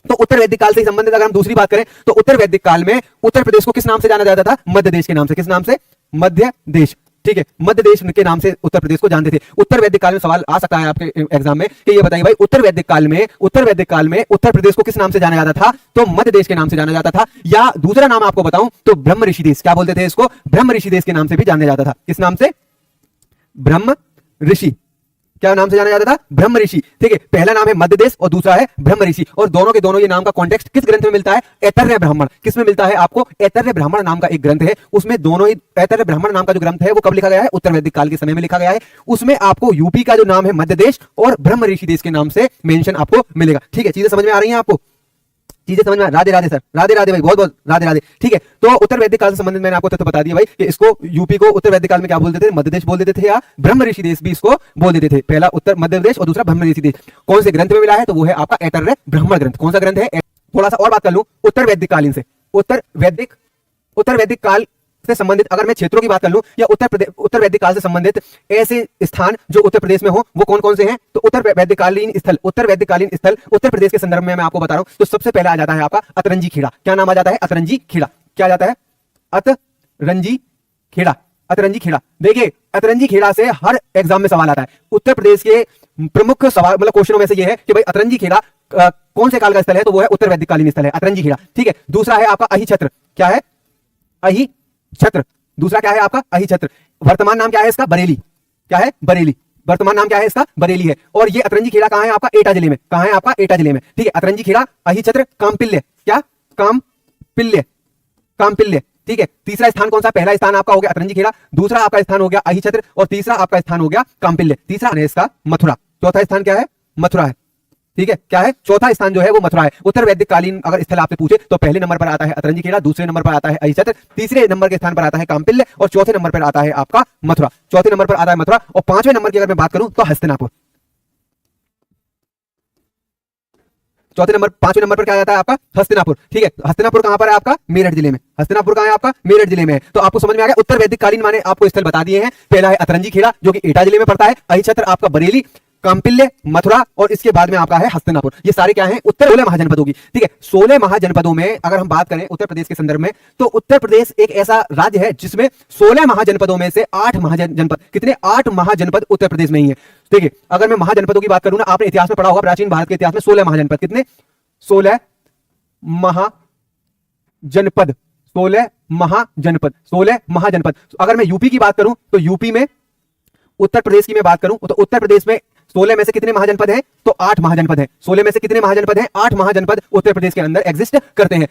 तो उत्तर वैदिक काल से संबंधित अगर हम दूसरी बात करें तो उत्तर वैदिक काल में उत्तर प्रदेश को किस नाम से जाना जाता था? मध्य देश के नाम से। किस नाम से? मध्य देश। ठीक है, मध्य देश के नाम से उत्तर प्रदेश को जानते थे। उत्तर वैदिक काल में सवाल आ सकता है आपके एग्जाम में कि ये बताइए भाई उत्तर वैदिक काल में उत्तर प्रदेश को किस नाम से जाना जाता था? तो मध्य देश के नाम से जाना जाता था। या दूसरा नाम आपको बताऊं तो ब्रह्म ऋषि देश। क्या बोलते थे इसको? ब्रह्म ऋषि देश के नाम से भी जाना जाता था। किस नाम से? ब्रह्म ऋषि। क्या नाम से जाना जाता था? ब्रह्म ऋषि। ठीक है, पहला नाम है मध्य देश और दूसरा है ब्रह्म ऋषि। और दोनों के दोनों ये नाम का कॉन्टेक्स्ट किस ग्रंथ में मिलता है? ऐतरेय ब्राह्मण। किस में मिलता है आपको? ऐतरेय ब्राह्मण नाम का एक ग्रंथ है, उसमें दोनों ही ऐतरेय ब्राह्मण नाम का जो ग्रंथ है वो कब लिखा गया है? उत्तर वैदिक काल के समय में लिखा गया है। उसमें आपको यूपी का जो नाम है मध्य देश और ब्रह्म ऋषि देश के नाम से मेंशन आपको मिलेगा। ठीक है, चीजें समझ में आ रही हैं आपको? चीजें समझ में? राधे राधे सर, राधे राधे भाई, बहुत बहुत राधे राधे। ठीक है, तो उत्तर वैदिक काल से संबंधित मैंने आपको तथ्य बता दिया भाई कि इसको यूपी को उत्तर वैदिक काल में क्या बोलते थे? मध्य देश बोल देते थे या ब्रह्म ऋषि देश भी इसको बोल देते थे। पहला उत्तर मध्य देश और दूसरा ब्रह्म ऋषि देश। कौन से ग्रंथ में मिला है? तो वो है आपका ऐतरेय ब्राह्मण ग्रंथ। कौन सा ग्रंथ है? थोड़ा सा और बात कर लूं उत्तर वैदिक कालीन से। उत्तर वैदिक काल से संबंधित अगर मैं क्षेत्रों की बात कर लूं या उत्तर वैदिक काल से संबंधित ऐसे स्थान जो उत्तर प्रदेश में हो वो कौन कौन से हैं? तो उत्तर वैदिक कालीन स्थल उत्तर प्रदेश के संदर्भ में मैं आपको बता रहा हूं तो सबसे पहले आ जाता है आपका अतरंजी खेड़ा। क्या नाम आ जाता है? अतरंजी खेड़ा। क्या आ जाता है? अतरंजी खेड़ा। अतरंजी खेड़ा। देखिए, अतरंजी खेड़ा से हर एग्जाम में सवाल आता है। उत्तर प्रदेश के प्रमुख सवाल मतलब क्वेश्चनों में से ये है कि भाई अतरंजी खेड़ा कौन से काल का स्थल है? तो वो है उत्तर वैदिक कालीन स्थल है, अतरंजी खेड़ा। ठीक है, दूसरा है आपका अहि छत्र। क्या है? अहि छत्र। दूसरा क्या है आपका? अहि छत्र। वर्तमान नाम क्या है इसका? बरेली। क्या है? बरेली। वर्तमान नाम क्या है इसका? बरेली है। और ये अतरंजी खेड़ा कहां है आपका? एटा जिले में। कहां है आपका? एटा जिले में। ठीक है, अतरंजी खेड़ा, अहि छत्र, कामपिल्य। क्या? कामपिल्य। कामपिल्य। ठीक है, तीसरा स्थान कौन सा? पहला स्थान आपका हो गया अतरंजी खेड़ा, दूसरा आपका स्थान हो गया अहि छत्र और तीसरा आपका स्थान हो गया कामपिल्य। तीसरा है इसका मथुरा। चौथा स्थान क्या है? मथुरा है। ठीक है, क्या है? चौथा स्थान जो है वो मथुरा है। उत्तर वैदिक कालीन अगर स्थल आपसे पूछे तो पहले नंबर पर आता है अतरंजी खेड़ा, दूसरे नंबर पर आता है अहि छत्र, तीसरे नंबर के स्थान पर आता है कामपिल्य और चौथे नंबर पर आता है आपका मथुरा। चौथे नंबर पर आता है मथुरा और पांचवें नंबर की अगर मैं बात करूं तो हस्तिनापुर। पांचवें नंबर पर क्या आता है आपका? हस्तिनापुर। ठीक है, हस्तिनापुर कहां पर है आपका? मेरठ जिले में। हस्तिनापुर कहां है आपका? मेरठ जिले में है। तो आपको समझ में आ गया उत्तर वैदिक कालीन माने आपको स्थल बता दिए हैं। पहला है अतरंजी खेड़ा जो कि एटा जिले में पड़ता है, अहि छत्र आपका बरेली, कामपिल्य, मथुरा और इसके बाद में आपका है हस्तिनापुर। ये सारे क्या हैं? उत्तर 16 महाजनपदों की। ठीक है, 16 महाजनपदों में अगर हम बात करें उत्तर प्रदेश के संदर्भ में तो उत्तर प्रदेश एक ऐसा राज्य है जिसमें 16 महाजनपदों में से 8 महाजनपद, कितने? 8 महाजनपद उत्तर प्रदेश में ही है। ठीक है, अगर मैं महाजनपदों की बात करूं ना, आपने इतिहास में पढ़ा होगा, प्राचीन भारत के इतिहास में 16 महाजनपद। कितने? 16 महाजनपद। 16 महाजनपद। 16 महाजनपद। अगर मैं यूपी की बात करूं तो यूपी में, उत्तर प्रदेश की मैं बात करूं तो उत्तर प्रदेश में 16 में से कितने महाजनपद हैं? तो 8 महाजनपद हैं। 16 में से कितने महाजनपद हैं? 8 महाजनपद उत्तर प्रदेश के अंदर एग्जिस्ट करते हैं।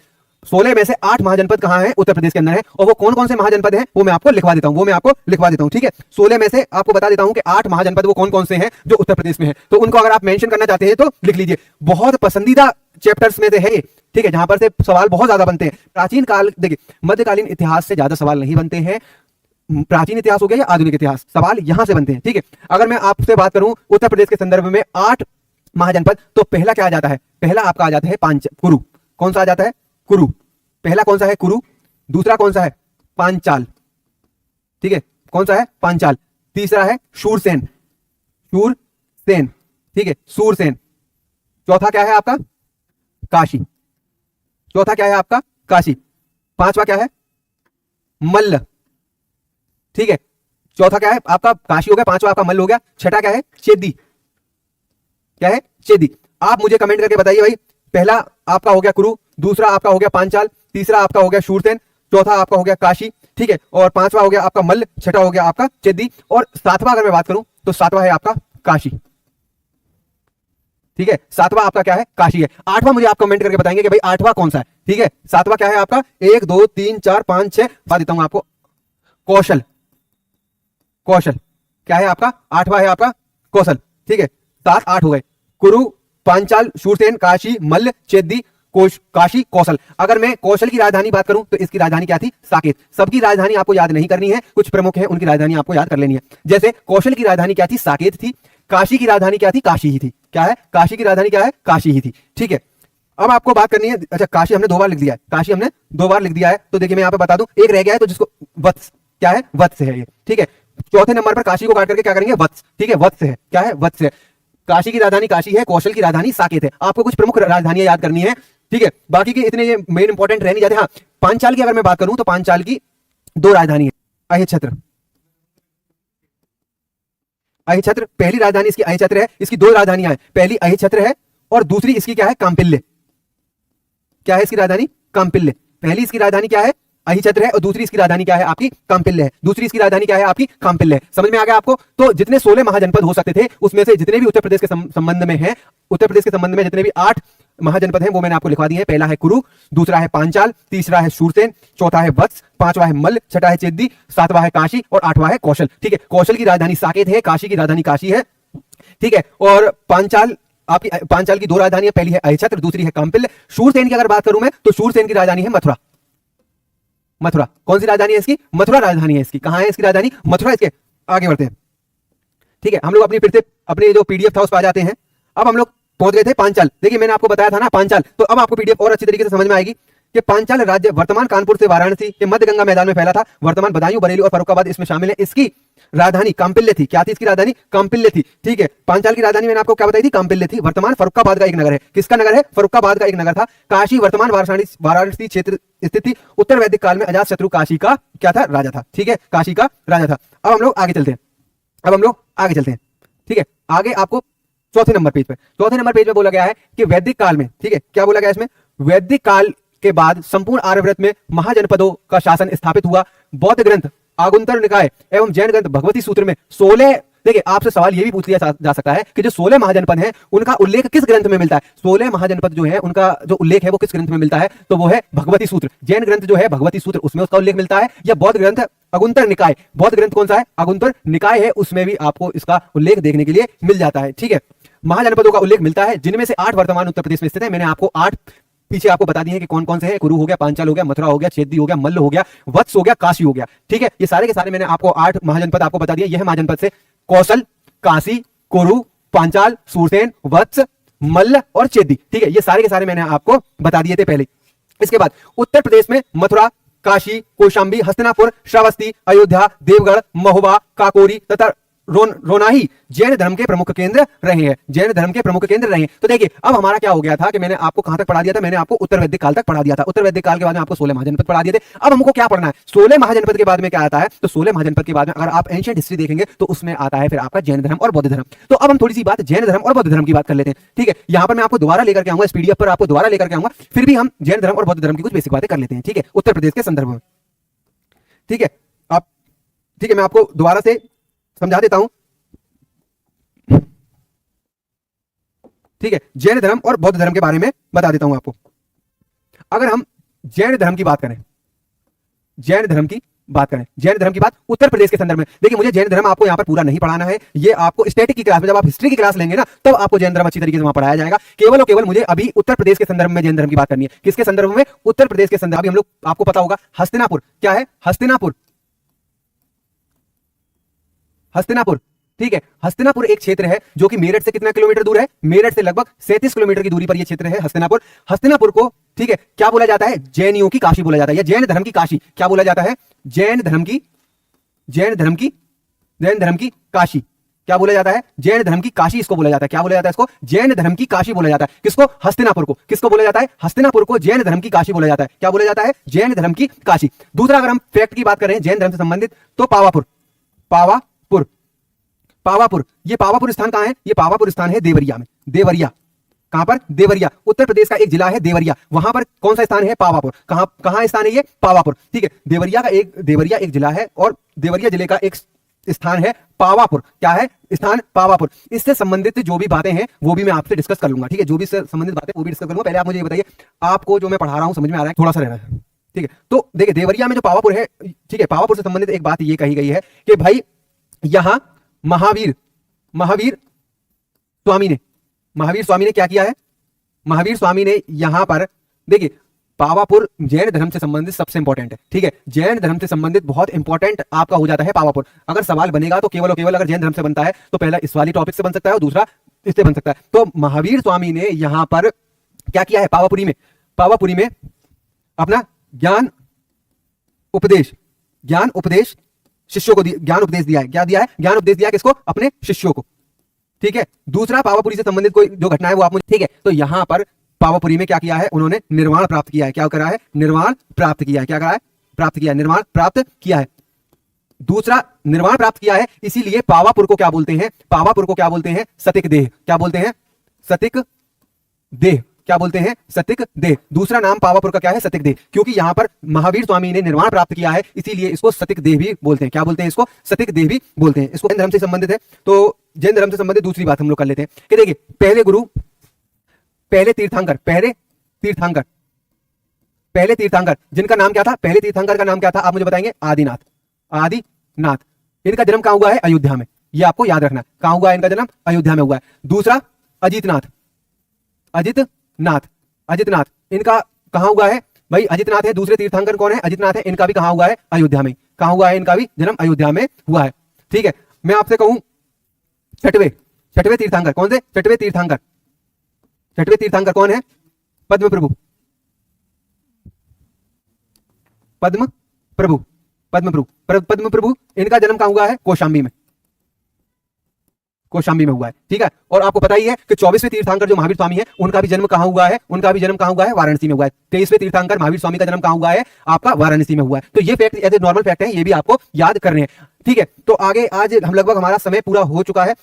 16 में से 8 महाजनपद कहां हैं? उत्तर प्रदेश के अंदर है। और वो कौन कौन से महाजनपद हैं वो मैं आपको लिखवा देता हूं। ठीक है, 16 में से आपको बता देता हूं कि 8 महाजनपद वो कौन कौन से हैं जो उत्तर प्रदेश में है। तो उनको अगर आप मेंशन करना चाहते हैं तो लिख लीजिए। बहुत पसंदीदा चैप्टर्स में से है ये। ठीक है, जहां पर से सवाल बहुत ज्यादा बनते हैं। प्राचीन काल, देखिए मध्यकालीन इतिहास से ज्यादा सवाल नहीं बनते हैं। प्राचीन इतिहास हो गया या आधुनिक इतिहास, सवाल यहां से बनते हैं। ठीक है, अगर मैं आपसे बात करूं उत्तर प्रदेश के संदर्भ में 8 महाजनपद तो पहला क्या आ जाता है? पहला आपका आ जाता है कुरु। कौन सा आ जाता है? कुरु। पहला कौन सा है? कुरु। दूसरा कौन सा है? पांचाल। ठीक है, कौन सा है? पांचाल। तीसरा है शूरसेन। शूरसेन। ठीक है, सूरसेन। चौथा क्या है आपका? काशी। चौथा क्या है आपका? काशी। पांचवा क्या है? मल्ल। ठीक है, चौथा क्या है आपका? काशी हो गया, पांचवा आपका मल्ल हो गया, छठा क्या है? चेदी। क्या है? चेदी। आप मुझे कमेंट करके बताइए भाई, पहला आपका हो गया कुरु, दूसरा आपका हो गया पांचाल, तीसरा आपका हो गया शूरसेन, चौथा आपका हो गया काशी। ठीक है, और पांचवा हो गया आपका मल्ल, छठा हो गया आपका चेदी और सातवां अगर मैं बात करूं तो सातवां है आपका काशी। ठीक है, सातवां आपका क्या है? काशी है। आठवां मुझे आप कमेंट करके बताएंगे कि भाई आठवां कौन सा है। ठीक है, सातवां क्या है आपका? 1 2 3 4 5 6 बता देता हूं आपको, कौशल। कौशल क्या है आपका? आठवां है आपका कौशल। ठीक है, 7 8 हो गए, कुरु, पांचाल, शूरसेन, काशी, मल्ल, चेदी, काशी, कौशल। अगर मैं कौशल की राजधानी बात करूं तो इसकी राजधानी क्या थी? साकेत। सबकी राजधानी आपको याद नहीं करनी है, कुछ प्रमुख है उनकी राजधानी आपको याद कर लेनी है। जैसे कौशल की राजधानी क्या थी? साकेत थी। काशी की राजधानी क्या थी? काशी ही थी। क्या है? काशी की राजधानी क्या है? काशी ही थी। ठीक है, अब आपको बात करनी है, अच्छा काशी हमने 2 बार लिख दिया है, काशी हमने 2 बार लिख दिया है, तो देखिए मैं यहाँ पे बता दूं, एक रह गया है, तो जिसको वत्स, क्या है? वत्स है ये। ठीक है, चौथे नंबर पर काशी को काट करके क्या करेंगे? वत्स। ठीक है, वत्स है। क्या है? वत्स है। काशी की राजधानी काशी है, कौशल की राजधानी साकेत है। आपको कुछ प्रमुख राजधानियां याद करनी है। ठीक है, बाकी के इतने ये मेन इंपॉर्टेंट रह नहीं जाते। हाँ, पांचाल की अगर मैं बात करूं तो पांचाल की 2 राजधानी है। अहिछत्र, अहिछत्र पहली राजधानी इसकी अहिछत्र है। इसकी 2 राजधानियां हैं, पहली अहिछत्र है और दूसरी इसकी क्या है? काम्पिल्य। क्या है इसकी राजधानी? काम्पिल्य। पहली इसकी राजधानी क्या है? अहिछत्र है और दूसरी इसकी राजधानी क्या है? आपकी काम्पिल्य है। दूसरी इसकी राजधानी क्या है? आपकी काम्पिल्य है। समझ में आ गया आपको? तो जितने 16 महाजनपद हो सकते थे, उसमें से जितने भी उत्तर प्रदेश के संबंध में हैं, उत्तर प्रदेश के संबंध में जितने भी 8 महाजनपद हैं वो मैंने आपको लिखवा दिए हैं। पहला है कुरु, दूसरा है पांचाल, तीसरा है शूरसेन, चौथा है वत्स, 5वां है मल्ल, छठा है चेदी, 7वां है काशी और 8वां है कौशल। ठीक है, कौशल की राजधानी साकेत है, काशी की राजधानी काशी है। ठीक है, और पांचाल, आपकी पांचाल की 2 राजधानियां, पहली है अहिछत्र, दूसरी है काम्पिल्य। शूरसेन की अगर बात करूं मैं तो शूरसेन की राजधानी है मथुरा। मथुरा कौन सी राजधानी है इसकी? मथुरा राजधानी है इसकी। कहां है इसकी राजधानी? मथुरा। इसके आगे बढ़ते हैं। ठीक है, हम लोग अपनी फिर से अपने जो पीडीएफ था उस पर आ जाते हैं। अब हम लोग पहुंच गए थे पांचाल। देखिए मैंने आपको बताया था ना पांचाल, तो अब आपको पीडीएफ और अच्छी तरीके से समझ में आएगी कि पांचाल राज्य वर्तमान कानपुर से वाराणसी के मध्य गंगा मैदान में फैला था। वर्तमान बदायूं, बरेली और फर्रुखाबाद इसमें शामिल है। इसकी राजधानी काम्पिल्य थी। क्या थी इसकी राजधानी? काम्पिल्य थी। ठीक है, पांचाल की राजधानी मैंने आपको क्या बताई थी? काम्पिल्य थी। वर्तमान फर्रुखाबाद का एक नगर है। किसका नगर है? फर्रुखाबाद का एक नगर था। काशी वर्तमान वाराणसी क्षेत्र स्थित थी। उत्तर वैदिक काल में अजातशत्रु काशी का क्या था? राजा था। ठीक है, काशी का राजा था। अब हम लोग आगे चलते हैं। ठीक है, आगे आपको चौथे नंबर पेज पे बोला गया है कि वैदिक काल में, ठीक है, क्या बोला गया इसमें? वैदिक काल के बाद संपूर्ण आर्यव्रत में महाजनपदों का शासन स्थापित हुआ। बौद्ध ग्रंथ आगुंतर निकाय एवं जैन ग्रंथ भगवती सूत्र में 16, देखिए आपसे सवाल यह भी पूछ लिया जा सकता है कि जो 16 महाजनपद हैं उनका उल्लेख किस ग्रंथ में मिलता है? 16 महाजनपद जो है उनका जो उल्लेख है वो किस ग्रंथ में मिलता है? तो वो है भगवती सूत्र। जैन ग्रंथ जो है भगवती सूत्र, उसमें उसका उल्लेख मिलता है। या बौद्ध ग्रंथ अगुंतर निकाय, बौद्ध ग्रंथ कौन सा है? अगुंतर निकाय है, उसमें भी आपको इसका उल्लेख देखने के लिए मिल जाता है। ठीक है, महाजनपदों का उल्लेख मिलता है, जिनमें से 8 वर्तमान उत्तर प्रदेश में स्थित है। मैंने आपको 8 पीछे आपको बता दिए हैं कि कौन कौन से हैं। कुरु हो गया, पांचाल हो गया, मथुरा हो गया, चेदी हो गया, मल्ल हो गया, वत्स हो गया, काशी हो गया। ठीक है, ये सारे के सारे मैंने आपको 8 महाजनपद आपको बता दिए। यह महाजनपद से कौशल, काशी, कुरु, पांचाल, सूरसेन, वत्स, मल्ल और चेदी। ठीक है, ये सारे के सारे मैंने आपको बता दिए थे पहले। इसके बाद उत्तर प्रदेश में मथुरा, काशी, कौशांबी, हस्तिनापुर, श्रावस्ती, अयोध्या, देवगढ़, महोबा, काकोरी तथा रोनाही जैन धर्म के प्रमुख केंद्र रहे हैं। जैन धर्म के प्रमुख केंद्र रहे हैं। तो देखिए अब हमारा क्या हो गया था कि मैंने आपको कहां तक पढ़ा दिया था? मैंने आपको उत्तर वैदिक काल तक पढ़ा दिया था। उत्तर वैदिक काल के बाद में आपको 16 महाजनपद पढ़ा दिए थे। अब हमको क्या पढ़ना है? 16 महाजनपद के बाद में क्या आता है? तो 16 महाजनपद के बाद में अगर आप एंशिएंट हिस्ट्री देखेंगे तो उसमें आता है फिर आपका जैन धर्म और बौद्ध धर्म। तो अब हम थोड़ी सी बात जैन धर्म और बौद्ध धर्म की बात कर लेते हैं। ठीक है, यहां पर मैं आपको दोबारा लेकर के आऊंगा, इस पीडीएफ पर आपको दोबारा लेकर के आऊंगा, फिर भी हम जैन धर्म और बौद्ध धर्म की कुछ बेसिक बातें कर लेते हैं। ठीक है, उत्तर प्रदेश के संदर्भ में। ठीक है, आप ठीक है, मैं आपको दोबारा से समझा देता हूं। ठीक है, जैन धर्म और बौद्ध धर्म के बारे में बता देता हूं आपको। अगर हम जैन धर्म की बात करें, जैन धर्म की बात उत्तर प्रदेश के संदर्भ में, देखिए मुझे जैन धर्म आपको यहां पर पूरा नहीं पढ़ाना है। ये आपको स्टैटिक की क्लास में, जब आप हिस्ट्री की क्लास लेंगे ना, तब आपको जैन धर्म अच्छी तरीके से वहां पढ़ाया जाएगा। केवल और केवल मुझे अभी उत्तर प्रदेश के संदर्भ में जैन धर्म की बात करनी है। किसके संदर्भ में? उत्तर प्रदेश के संदर्भ। अभी हम लोग, आपको पता होगा हस्तिनापुर, क्या है? हस्तिनापुर। ठीक है, हस्तिनापुर एक क्षेत्र है जो कि मेरठ से कितना किलोमीटर दूर है? मेरठ से लगभग 37 किलोमीटर की दूरी पर यह क्षेत्र है हस्तिनापुर। हस्तिनापुर को, ठीक है, क्या बोला जाता है? जैनियों की काशी बोला जाता है, या जैन धर्म की काशी। क्या बोला जाता है? जैन धर्म की काशी। क्या बोला जाता है? जैन धर्म की काशी इसको बोला जाता है। क्या बोला जाता है इसको? जैन धर्म की काशी बोला जाता है। किसको? हस्तिनापुर को। किसको बोला जाता है? हस्तिनापुर को जैन धर्म की काशी बोला जाता है। क्या बोला जाता है? जैन धर्म की काशी। दूसरा, अगर हम फैक्ट की बात करें जैन धर्म से संबंधित, तो पावापुर, ये पावापुर स्थान कहां है? ये पावापुर स्थान है देवरिया में। देवरिया कहां पर? देवरिया, उत्तर प्रदेश का एक जिला है देवरिया। वहां पर कौन सा स्थान है? पावापुर। कहां स्थान है ये? पावापुर। ठीक है, देवरिया एक जिला है और देवरिया जिले का एक स्थान है पावापुर। क्या है? स्थान पावापुर। इससे संबंधित जो भी बातें हैं वो भी मैं आपसे डिस्कस कर लूंगा। ठीक है, जो भी इससे संबंधित बातें वो भी डिस्कस करूंगा। पहले आप मुझे ये बताइए, आपको जो मैं पढ़ा रहा हूं समझ में आ रहा है? थोड़ा सा रह रहा है। ठीक है, तो देखिए देवरिया में जो पावापुर है, ठीक है, पावापुर से संबंधित एक बात ये कही गई है कि भाई यहां महावीर स्वामी ने क्या किया है? महावीर स्वामी ने यहां पर, देखिए पावापुर जैन धर्म से संबंधित सबसे इंपॉर्टेंट है, ठीक है। जैन धर्म से संबंधित बहुत इंपॉर्टेंट आपका हो जाता है पावापुर। अगर सवाल बनेगा तो केवल और केवल अगर जैन धर्म से बनता है तो पहला इस वाली टॉपिक से बन सकता है और दूसरा इससे बन सकता है। तो महावीर स्वामी ने यहां पर क्या किया है, पावापुरी में अपना ज्ञान उपदेश शिष्यों को ज्ञान उपदेश दिया है। क्या दिया है? ज्ञान उपदेश दिया है किसको? अपने शिष्यों को, ठीक है। दूसरा पावापुरी से संबंधित कोई जो घटना है वो आप मुझे, ठीक है। तो यहां पर पावापुरी में क्या किया है उन्होंने? निर्वाण प्राप्त किया है। क्या करा है? निर्वाण प्राप्त किया है। क्या करा है? प्राप्त किया है, निर्वाण प्राप्त किया है। दूसरा निर्वाण प्राप्त किया है, इसीलिए पावापुर को क्या बोलते हैं? पावापुर को क्या बोलते हैं? सतिक देह। क्या बोलते हैं? सतिक देह। क्या बोलते हैं? सतिक देह। दूसरा नाम पावापुर का क्या है? सतिक देह। क्योंकि यहां पर महावीर स्वामी ने निर्वाण प्राप्त किया है, इसीलिए इसको सतिक देह भी बोलते हैं। क्या बोलते हैं इसको? सतिक देह भी बोलते हैं। इसको जैन धर्म से संबंधित है। तो जैन धर्म से संबंधित दूसरी बात हम लोग कर लेते हैं कि देखिए, पहले गुरु, पहले तीर्थंकर जिनका नाम क्या था? पहले तीर्थंकर का नाम क्या था? आप मुझे बताएंगे। आदिनाथ। इनका जन्म कहां हुआ है? अयोध्या में। यह आपको याद रखना। कहां हुआ है इनका जन्म? अयोध्या में हुआ है। दूसरा अजितनाथ इनका कहां हुआ है? भाई अजितनाथ है। दूसरे तीर्थंकर कौन है? अजितनाथ है। इनका भी कहां हुआ है? अयोध्या में। कहां हुआ है? इनका भी जन्म अयोध्या में हुआ है, ठीक है। मैं आपसे कहूं छठवें तीर्थंकर कौन से? छठवें तीर्थंकर कौन है? पद्म प्रभु। इनका जन्म कहां हुआ है? कौशाम्बी में हुआ है, ठीक है। और आपको पता ही है कि 24वें तीर्थंकर जो महावीर स्वामी है उनका भी जन्म कहां हुआ है? वाराणसी में हुआ है। 23वें तीर्थंकर महावीर स्वामी का जन्म कहां हुआ है? आपका वाराणसी में हुआ है। तो ये fact as a normal fact है, ये भी आपको याद करने हैं, ठीक है। तो आगे आज हम लगभग हमारा समय पूरा हो चुका है।